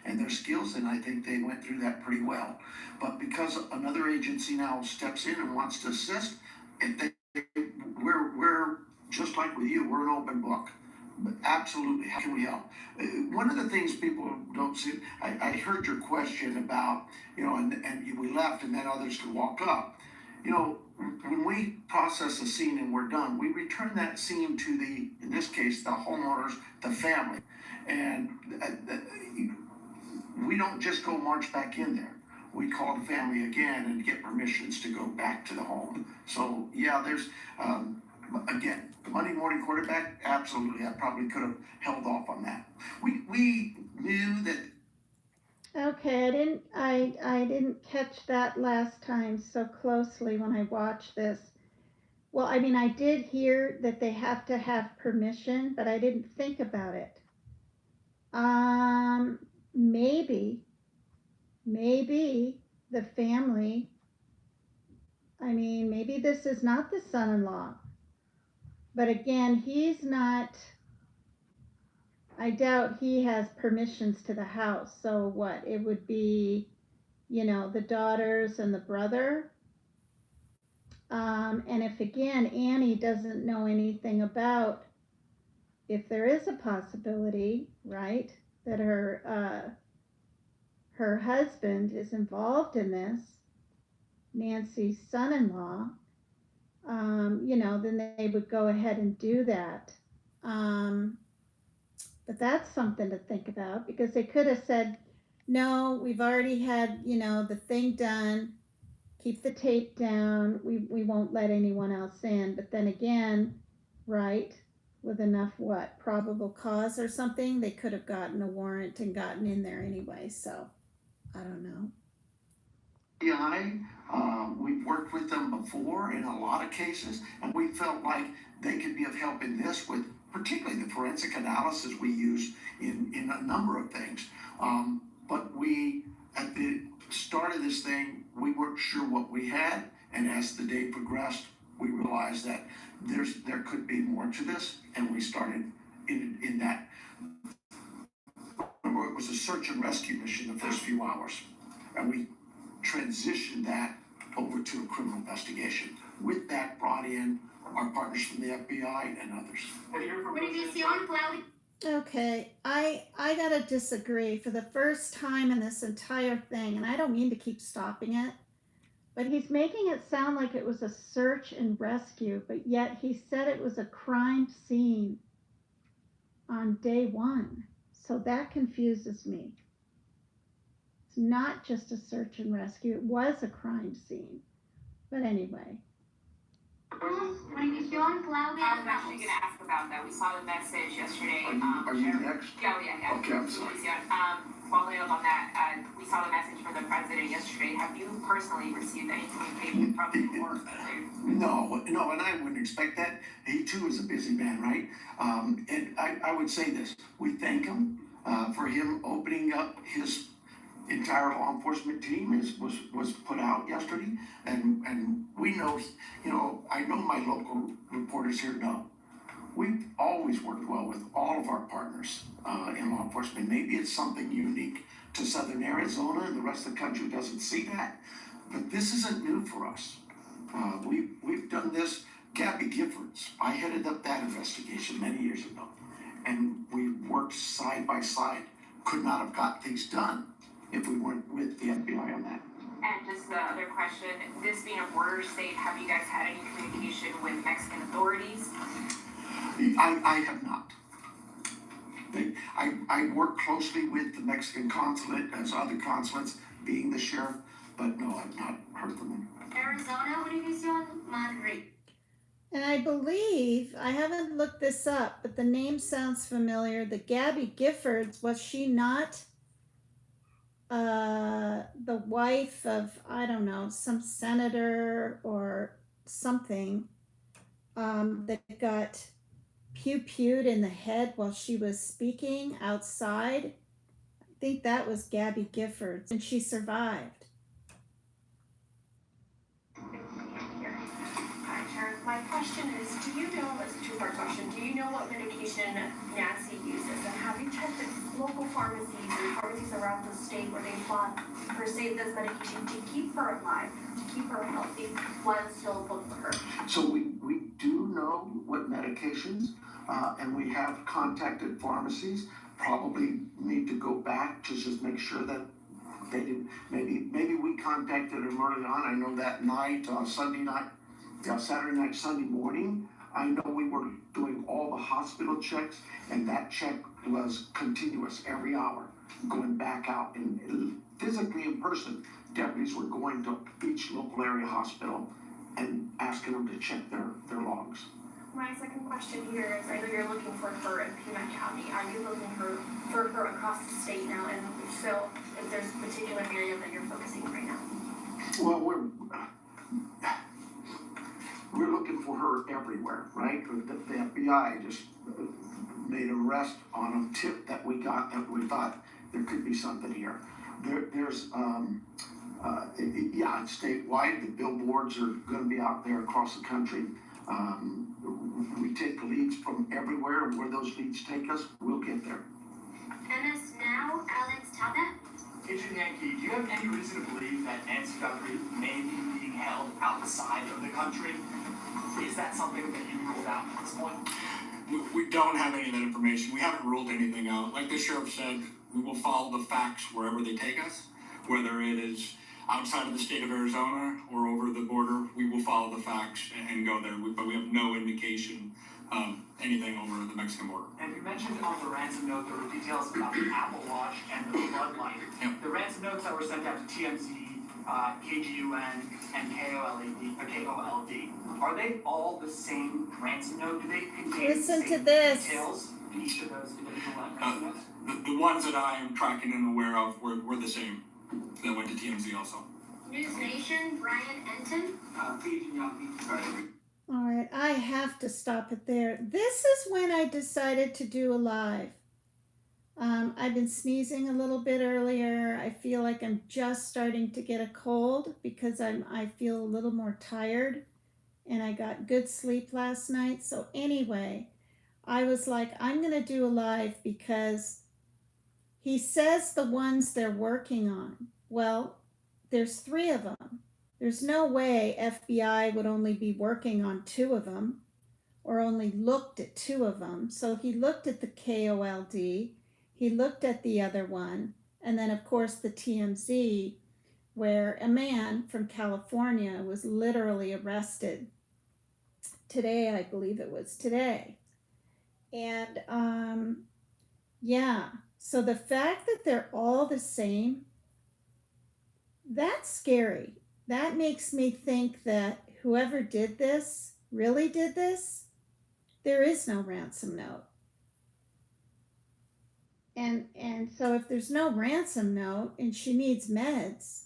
and their skills, and I think they went through that pretty well. But because another agency now steps in and wants to assist, we're just like with you, we're an open book. Absolutely, how can we help? One of the things people don't see, I heard your question about, and we left and then others could walk up. When we process a scene and we're done, we return that scene to in this case, the homeowners, the family. And we don't just go march back in there. We call the family again and get permissions to go back to the home. So yeah, there's, again, Monday morning quarterback, absolutely. I probably could have held off on that. We knew that. Okay, I didn't catch that last time so closely when I watched this. Well, I mean, I did hear that they have to have permission, but I didn't think about it. Maybe the family, maybe this is not the son-in-law. But again, I doubt he has permissions to the house. So what? It would be the daughters and the brother. And if again, Annie doesn't know anything about if there is a possibility, right, that her husband is involved in this, Nancy's son-in-law, then they would go ahead and do that. But that's something to think about, because they could have said, no, we've already had, the thing done. Keep the tape down. We won't let anyone else in. But then again, right, with enough probable cause or something, they could have gotten a warrant and gotten in there anyway. So I don't know. We've worked with them before in a lot of cases, and we felt like they could be of help in this, with particularly the forensic analysis we use in a number of things. But we, at the start of this thing, we weren't sure what we had, and as the day progressed, we realized that there could be more to this, and we started in that. Remember, it was a search and rescue mission the first few hours, and we transitioned that over to a criminal investigation. With that, brought in our partners from the FBI and others. Okay, I gotta disagree for the first time in this entire thing, and I don't mean to keep stopping it, but he's making it sound like it was a search and rescue, but yet he said it was a crime scene on day one. So that confuses me. It's not just a search and rescue, it was a crime scene. But anyway. I was actually going to ask about that. We saw the message yesterday. Are you next? Yeah. Okay, I'm sorry. Following up on that, we saw the message from the president yesterday. Have you personally received any communication from him or No, and I wouldn't expect that. He too is a busy man, right? And I would say this: we thank him for him opening up his entire law enforcement team was put out yesterday, and we know, I know my local reporters here know we've always worked well with all of our partners in law enforcement. Maybe it's something unique to Southern Arizona, and the rest of the country doesn't see that, but this isn't new for us. We've done this. Gabby Giffords, I headed up that investigation many years ago, and we worked side by side. Could not have got things done if we weren't with the FBI on that. And just the other question, this being a border state, have you guys had any communication with Mexican authorities? I have not. I work closely with the Mexican consulate, as other consulates, being the sheriff, but no, I've not heard from them. Arizona, Univision, Madrid. And I believe, I haven't looked this up, but the name sounds familiar. The Gabby Giffords, was she not the wife of, I don't know, some senator or something that got pew-pewed in the head while she was speaking outside? I think that was Gabby Giffords, and she survived. Hi, Sheriff. My question is, do you know, that's a two-part question, do you know what medication Nancy uses? And have you checked with local pharmacies and pharmacies around the state where they bought her save this medication to keep her alive, to keep her healthy, while it's still good for her? So we do know what medications, and we have contacted pharmacies. Probably need to go back to just make sure that they didn't, maybe we contacted them early on. I know that night, Saturday night, Sunday morning, I know we were doing all the hospital checks, and that check was continuous every hour, going back out and physically in person. Deputies were going to each local area hospital and asking them to check their logs. My second question here is, I know you're looking for her in Pima County. Are you looking for her across the state now? And if so, if there's a particular area that you're focusing right now? Well, we're looking for her everywhere, right? The FBI just made an arrest on a tip that we got, that we thought there could be something here. There's statewide, the billboards are going to be out there across the country. We take leads from everywhere, and where those leads take us, we'll get there. MS now, Alex Tabet. Agent Yankee, do you have any reason to believe that Nancy Guthrie may be being held outside of the country? Is that something that you ruled out at this point? We don't have any of that information. We haven't ruled anything out. Like the sheriff said, we will follow the facts wherever they take us, whether it is outside of the state of Arizona or over the border. We will follow the facts and go there. But we have no indication anything over the Mexican border. And you mentioned on the ransom note there were details about the Apple Watch and the floodlight. Yep. The ransom notes that were sent out to TMZ, KGUN, and KOLD, are they all the same ransom note? Do they contain Listen the to same this. details in each of those individual ransom notes? The ones that I am tracking and aware of were the same. That went to TMZ also. News Nation, Brian Enton. Agent Yankee. All right, I have to stop it there. This is when I decided to do a live. I've been sneezing a little bit earlier. I feel like I'm just starting to get a cold because I feel a little more tired, and I got good sleep last night. So anyway, I was like, I'm gonna do a live because he says the ones they're working on. Well, there's 3 of them. There's no way FBI would only be working on 2 of them or only looked at 2 of them. So he looked at the KOLD, he looked at the other one, and then of course the TMZ, where a man from California was literally arrested today, I believe it was today. And yeah, so the fact that they're all the same, that's scary. That makes me think that whoever did this really did this. There is no ransom note. And so if there's no ransom note and she needs meds,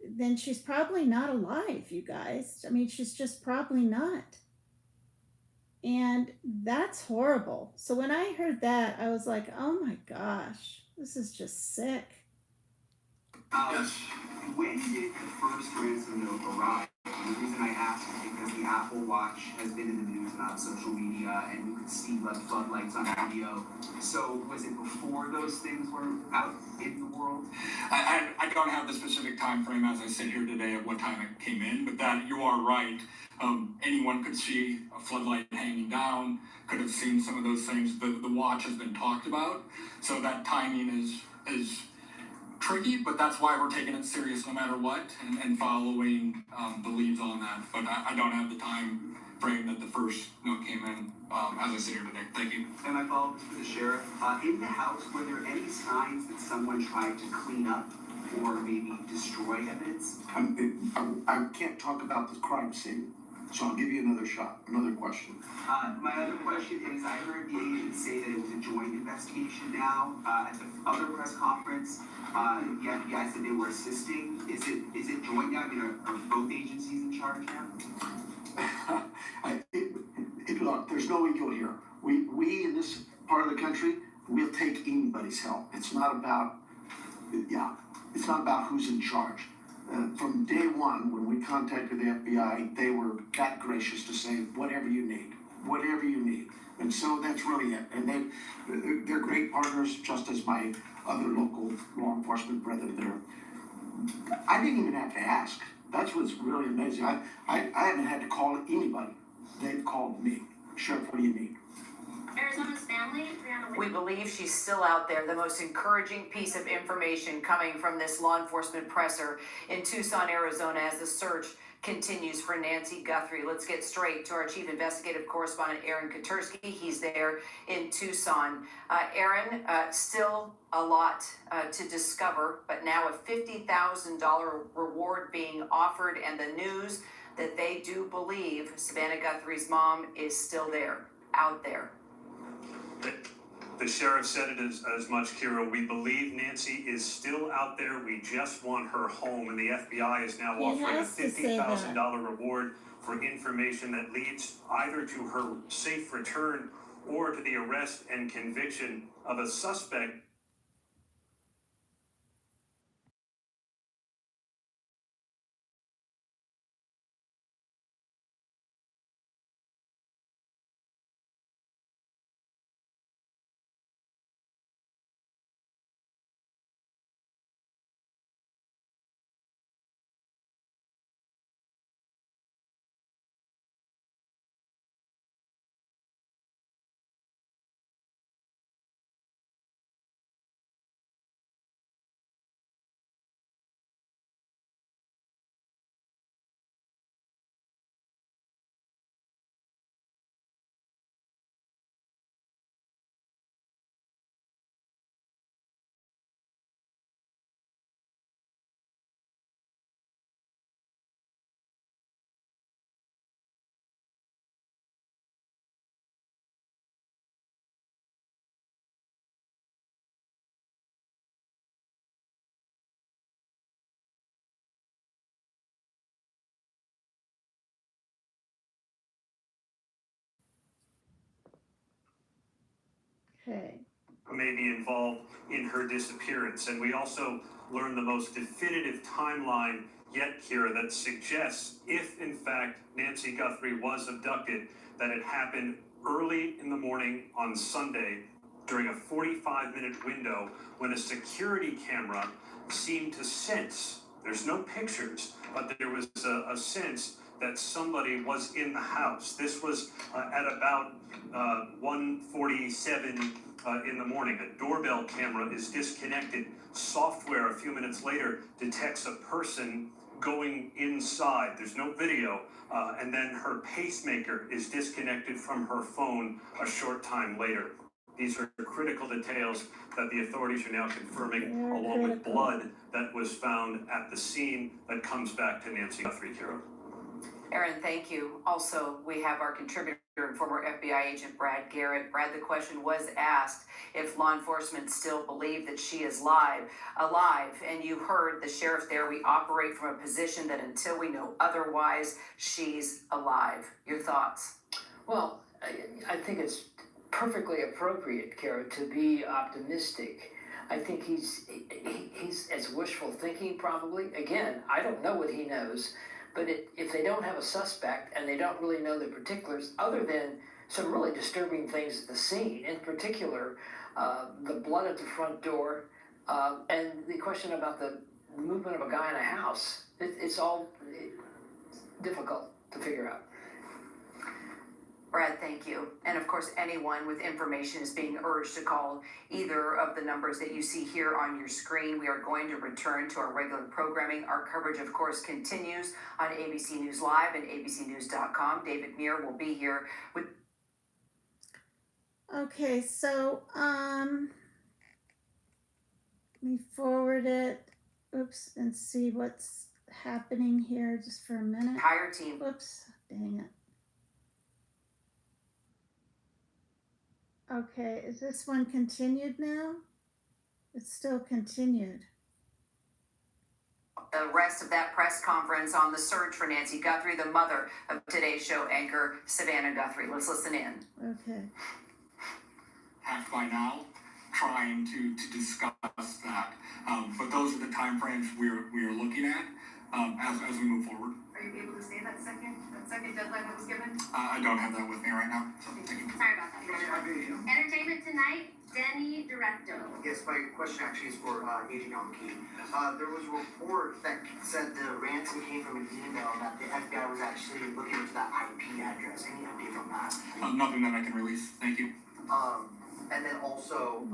then she's probably not alive, you guys. I mean, she's just probably not. And that's horrible. So when I heard that, I was like, oh my gosh, this is just sick. Yes. When did the first ransom note arrive? The reason I ask is because the Apple Watch has been in the news and on social media, and you could see the floodlights on video. So was it before those things were out in the world? I don't have the specific time frame as I sit here today of what time it came in, but that you are right. Anyone could see a floodlight hanging down, could have seen some of those things. The watch has been talked about, so that timing is tricky, but that's why we're taking it serious no matter what and following the leads on that. But I don't have the time frame that the first note came in as I sit here today. Thank you. And my follow-up is for the sheriff. In the house, were there any signs that someone tried to clean up or maybe destroy evidence? I can't talk about the crime scene, so I'll give you another shot, another question. My other question is, I heard the agent say that it was a joint investigation now. At the other press conference, the FBI said they were assisting. Is it joint now? I mean, are both agencies in charge now? Look, there's no ego here. We in this part of the country, we'll take anybody's help. It's not about who's in charge. From day one, when we contacted the FBI, they were that gracious to say, whatever you need. And so that's really it. And they're great partners, just as my other local law enforcement brethren there. I didn't even have to ask. That's what's really amazing. I haven't had to call anybody. They've called me. Sheriff, what do you need? Arizona's family, We believe she's still out there. The most encouraging piece of information coming from this law enforcement presser in Tucson, Arizona, as the search continues for Nancy Guthrie. Let's get straight to our chief investigative correspondent, Aaron Katursky. He's there in Tucson. Aaron, still a lot to discover, but now a $50,000 reward being offered, and the news that they do believe Savannah Guthrie's mom is still there, out there. The sheriff said it as much, Kira. We believe Nancy is still out there. We just want her home. And the FBI is now offering a $50,000 reward for information that leads either to her safe return or to the arrest and conviction of a suspect Okay. may be involved in her disappearance. And we also learned the most definitive timeline yet, Kira, that suggests if in fact Nancy Guthrie was abducted, that it happened early in the morning on Sunday during a 45-minute window when a security camera seemed to sense, there's no pictures, but there was a sense that somebody was in the house. This was at about 1:47 in the morning. A doorbell camera is disconnected. Software a few minutes later detects a person going inside. There's no video. And then her pacemaker is disconnected from her phone a short time later. These are critical details that the authorities are now confirming, along with blood that was found at the scene that comes back to Nancy Guthrie, Kira. Aaron, thank you. Also, we have our contributor and former FBI agent Brad Garrett. Brad, the question was asked if law enforcement still believe that she is alive, and you heard the sheriff there. We operate from a position that until we know otherwise, she's alive. Your thoughts? Well, I think it's perfectly appropriate, Kara, to be optimistic. I think he's as wishful thinking, probably. Again, I don't know what he knows. But if they don't have a suspect and they don't really know the particulars, other than some really disturbing things at the scene, in particular, the blood at the front door, and the question about the movement of a guy in a house, it's all difficult to figure out. Brad, thank you. And of course, anyone with information is being urged to call either of the numbers that you see here on your screen. We are going to return to our regular programming. Our coverage, of course, continues on ABC News Live and abcnews.com. David Muir will be here with... Okay, so, let me forward it, oops, and see what's happening here just for a minute. Entire team. Oops, dang it. Okay, is this one continued now? It's still continued. The rest of that press conference on the search for Nancy Guthrie, the mother of Today's Show anchor Savannah Guthrie. Let's listen in. Okay. Have by now trying to discuss that. But those are the time frames we're looking at as we move forward. Are you able to say that second deadline that was given? I don't have that with me right now. So thank you. Sorry about that. Entertainment Tonight, Denny Directo. Yes, my question actually is for Agent Yonke. There was a report that said the ransom came from an email that the FBI was actually looking into that IP address. Any update on that? Nothing that I can release. Thank you. And then also,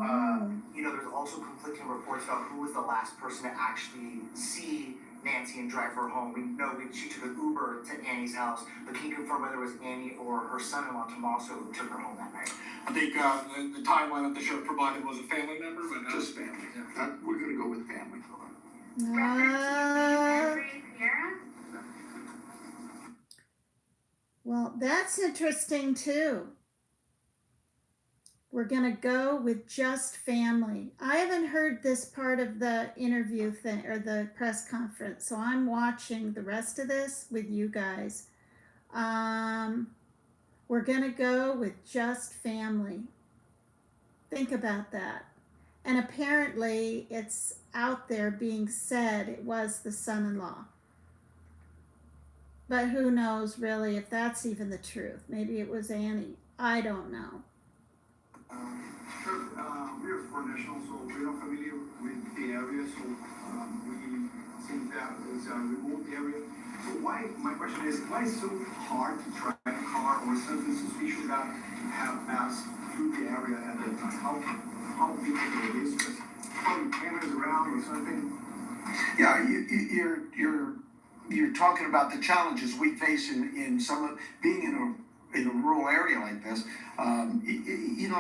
there's also conflicting reports about who was the last person to actually see Nancy and drive her home. We know she took an Uber to Annie's house, but can you confirm whether it was Annie or her son-in-law Tommaso who took her home that night? I think the timeline that the sheriff provided was a family member, but Just family. We're going to go with family. Well, that's interesting too. We're going to go with just family. I haven't heard this part of the interview thing or the press conference, so I'm watching the rest of this with you guys. We're going to go with just family. Think about that. And apparently it's out there being said it was the son-in-law. But who knows really if that's even the truth. Maybe it was Annie. I don't know. Sure. We are foreign nationals, so we're not familiar with the area, so we think that it's a remote area. So my question is, why is it so hard to track a car or something suspicious that have passed through the area at that time? How difficult it is? Just putting cameras around or something? Yeah, you're talking about the challenges we face in some of being in a rural area like this.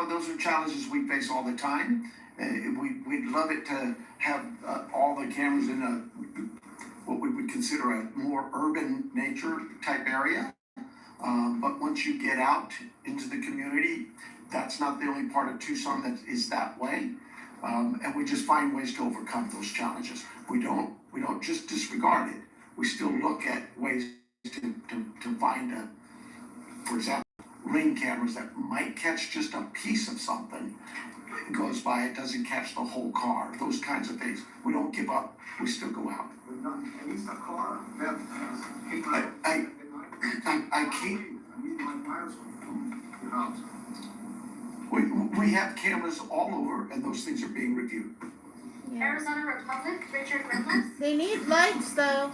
Those are challenges we face all the time. We'd love it to have all the cameras in what we would consider a more urban nature type area. But once you get out into the community, that's not the only part of Tucson that is that way. And we just find ways to overcome those challenges. We don't just disregard it. We still look at ways to find for example, ring cameras that might catch just a piece of something. It goes by, it doesn't catch the whole car, those kinds of things. We don't give up, we still go out. At least a car that I keep, we have cameras all over and those things are being reviewed. Yeah. Arizona Republic, Richard Reynolds. They need lights though.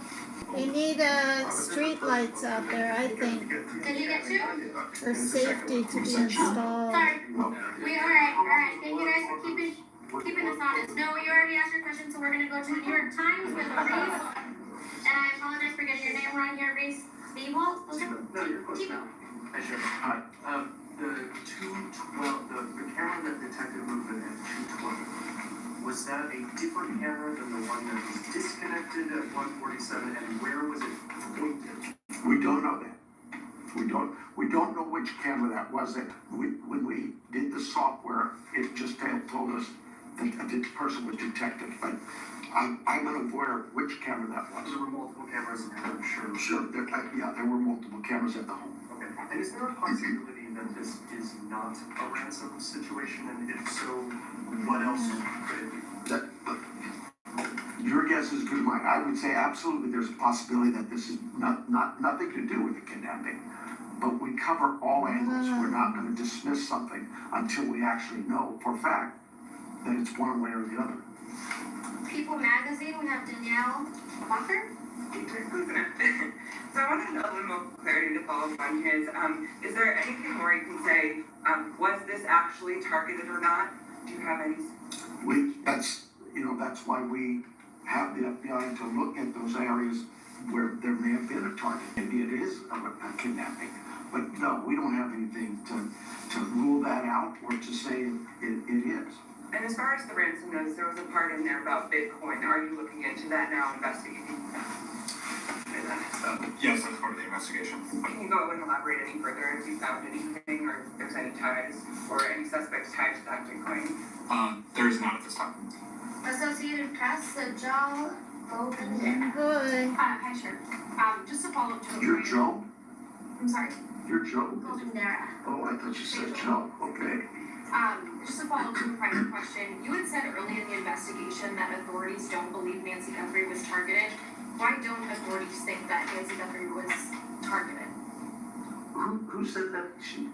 They need street lights out there, I think, Did you get two? for safety to be installed. Sorry. Alright. Thank you guys for keeping us honest. No, you already asked your question, so we're gonna go to the New York Times with Reese. And I apologize for getting your name wrong here, Reese. Steve-Walt? No, you're close. Tebow. Hi, Sheriff. Hi. The 212, the camera that detected movement at 220, was that a different camera than the one that was disconnected at 147, and where was it pointed? We don't know that. We don't know which camera that was. When we did the software, it just told us that the person was detected, but I'm unaware of which camera that was. There were multiple cameras in there, I'm sure. Sure, there were multiple cameras at the home. Okay. And is there a possibility that this is not a ransom situation, and if so, what else could it be? Your guess is good as mine. I would say absolutely there's a possibility that this is nothing to do with the kidnapping. But we cover all angles. We're not going to dismiss something until we actually know for a fact that it's one way or the other. People Magazine, we have Danielle Walker. So I want to know a little more clarity to follow up on his. Is there anything more you can say? Was this actually targeted or not? Do you have any? That's why we have the FBI to look at those areas where there may have been a target. Maybe it is a kidnapping, but no, we don't have anything to rule that out or to say it is. And as far as the ransom notice, there was a part in there about Bitcoin. Are you looking into that now, investigating? Yes, that's part of the investigation. Can you go and elaborate any further if you found anything or if there's any ties or any suspects tied to that Bitcoin? There is not at this time. Associated Press, Joe Golden. Boy. Hi, sure. Just to follow up to You're Joe? I'm sorry. You're Joe? Golden Dara. Oh, I thought you said Joe. Okay. Just to follow up to a prior question, you had said early in the investigation that authorities don't believe Nancy Guthrie was targeted. Why don't authorities think that Nancy Guthrie was targeted? Who said that?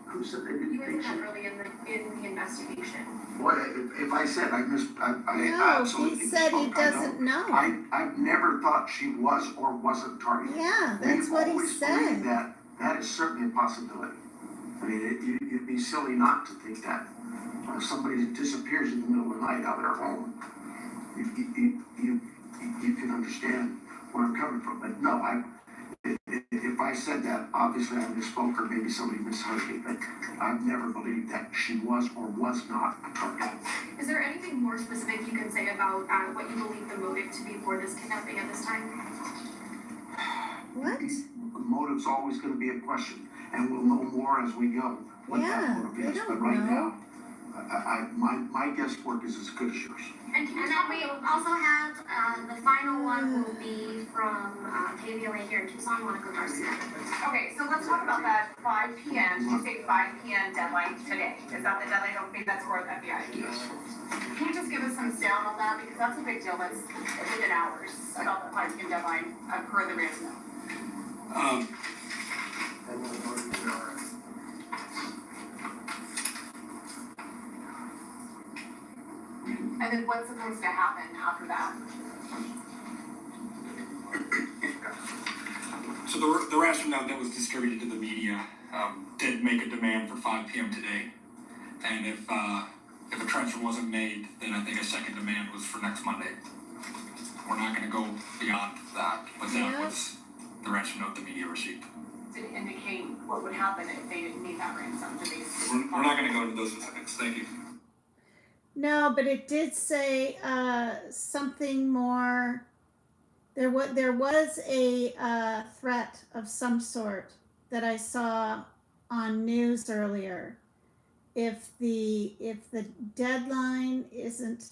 Who said they didn't You had think said she? that early in the investigation. Boy, if I said I No, absolutely he said he misspoke. I doesn't know. I've never thought she was or wasn't targeted. Yeah, that's We've what he always said. believed that. That is certainly a possibility. I mean, you'd be silly not to think that. Somebody that disappears in the middle of the night out of their home, you can understand where I'm coming from. But no, if I said that, obviously I misspoke or maybe somebody misheard me, but I've never believed that she was or was not a target. Is there anything more specific you can say about what you believe the motive to be for this kidnapping at this time? What? Motive's always going to be a question, and we'll know more as we go what that motive is. But right now, my guesswork is as good as yours. And then we also have the final one will be from KVLA here in Tucson, Monica Garcia. Okay, so let's talk about that 5 p.m. You say 5 p.m. deadline today. Is that the deadline? I don't think that's for the FBI. Can you just give us some sound on that? Because that's a big deal. That's within hours about the 5 p.m. deadline per the ransom note. And then what's supposed to happen after that? So the ransom note that was distributed to the media did make a demand for 5 p.m. today. And if a transfer wasn't made, then I think a second demand was for next Monday. We're not going to go beyond that, but that was the ransom note the media received. Did it indicate what would happen if they didn't meet that ransom? We're not going to go into those specifics. Thank you. No, but it did say something more. There was a threat of some sort that I saw on news earlier. If the deadline isn't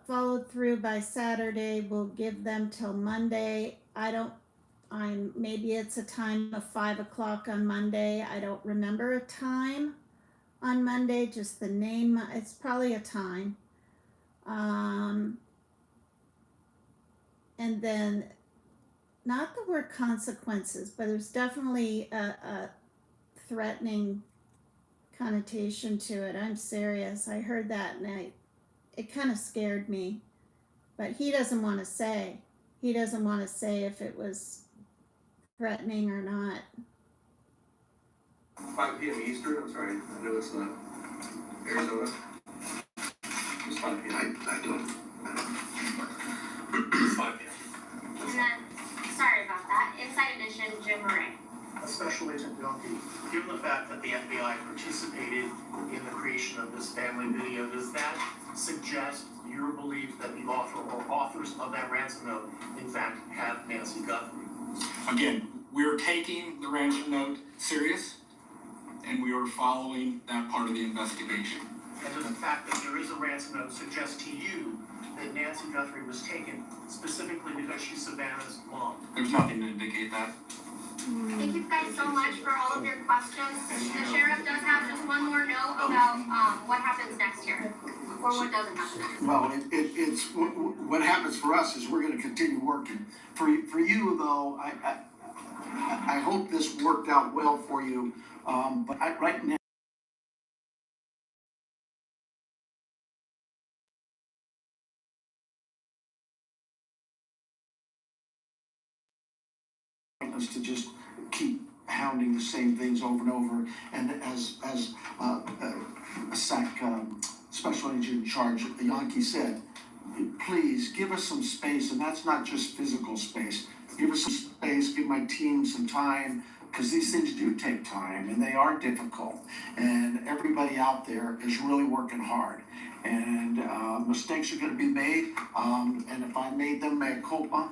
followed through by Saturday, we'll give them till Monday. I maybe it's a time of 5 o'clock on Monday. I don't remember a time on Monday, just the name. It's probably a time. And then not the word consequences, but there's definitely a threatening connotation to it. I'm serious. I heard that and it kind of scared me. But he doesn't want to say. He doesn't want to say if it was threatening or not. 5 p.m. Eastern, I'm sorry, I know it's not Arizona. It's 5 p.m. I don't. It's 5 p.m. And then, sorry about that, Inside Edition, Jim Murray. Special Agent Bianchi, given the fact that the FBI participated in the creation of this family video, does that suggest your belief that the author or authors of that ransom note, in fact, have Nancy Guthrie? Again, we're taking the ransom note serious, and we are following that part of the investigation. And does the fact that there is a ransom note suggest to you that Nancy Guthrie was taken specifically because she's Savannah's mom? There's nothing to indicate that. Thank you guys so much for all of your questions. The sheriff does have just one more note about what happens next year, or what doesn't happen next. Well, it's what happens for us is we're going to continue working. For you though, I hope this worked out well for you. But right now. Us to just keep hounding the same things over and over, and as SAC Special Agent in Charge Yankee said, please give us some space, and that's not just physical space. Give us some space, give my team some time, because these things do take time, and they are difficult, and everybody out there is really working hard. And mistakes are going to be made, and if I made them mea culpa,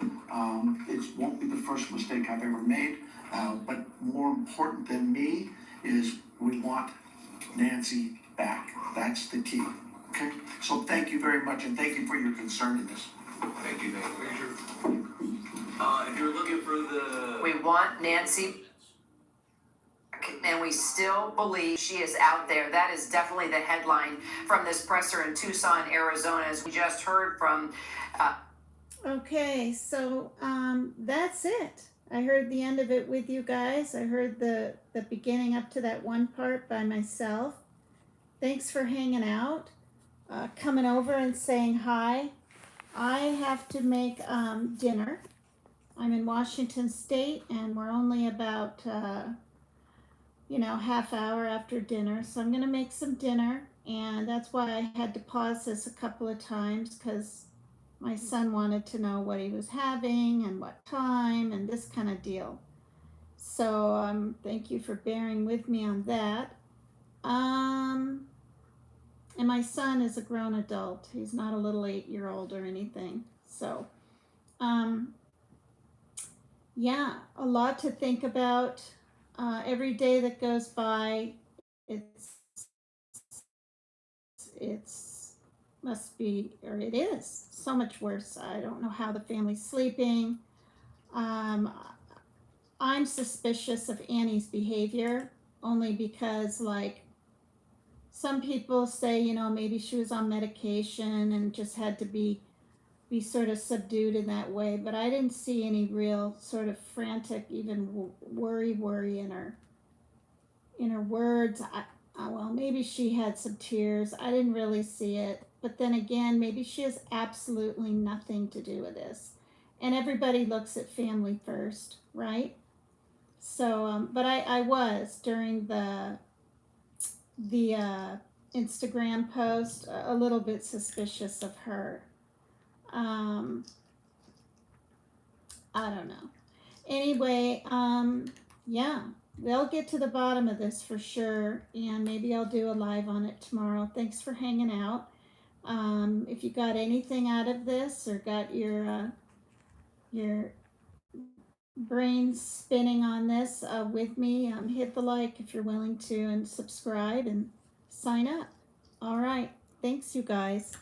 it won't be the first mistake I've ever made. But more important than me is we want Nancy back. That's the key. Okay? So thank you very much, and thank you for your concern in this. Thank you, if you're looking for the... We want Nancy, and we still believe she is out there. That is definitely the headline from this presser in Tucson, Arizona, as we just heard from. Okay, so that's it. I heard the end of it with you guys. I heard the beginning up to that one part by myself. Thanks for hanging out, coming over and saying hi. I have to make dinner. I'm in Washington State, and we're only about half hour after dinner, so I'm gonna make some dinner, and that's why I had to pause this a couple of times, because my son wanted to know what he was having and what time and this kind of deal. So thank you for bearing with me on that. And my son is a grown adult. He's not a little 8-year-old or anything. So yeah, a lot to think about. Every day that goes by, it's must be, or it is so much worse. I don't know how the family's sleeping. I'm suspicious of Annie's behavior only because, like, some people say, maybe she was on medication and just had to be sort of subdued in that way, but I didn't see any real sort of frantic, even worry in her words. Well, maybe she had some tears. I didn't really see it, but then again, maybe she has absolutely nothing to do with this, and everybody looks at family first, right? So, but I was during the Instagram post a little bit suspicious of her. I don't know. Anyway, yeah, they'll get to the bottom of this for sure, and maybe I'll do a live on it tomorrow. Thanks for hanging out. If you got anything out of this or got your brain spinning on this with me, hit the like if you're willing to, and subscribe and sign up. All right. Thanks, you guys.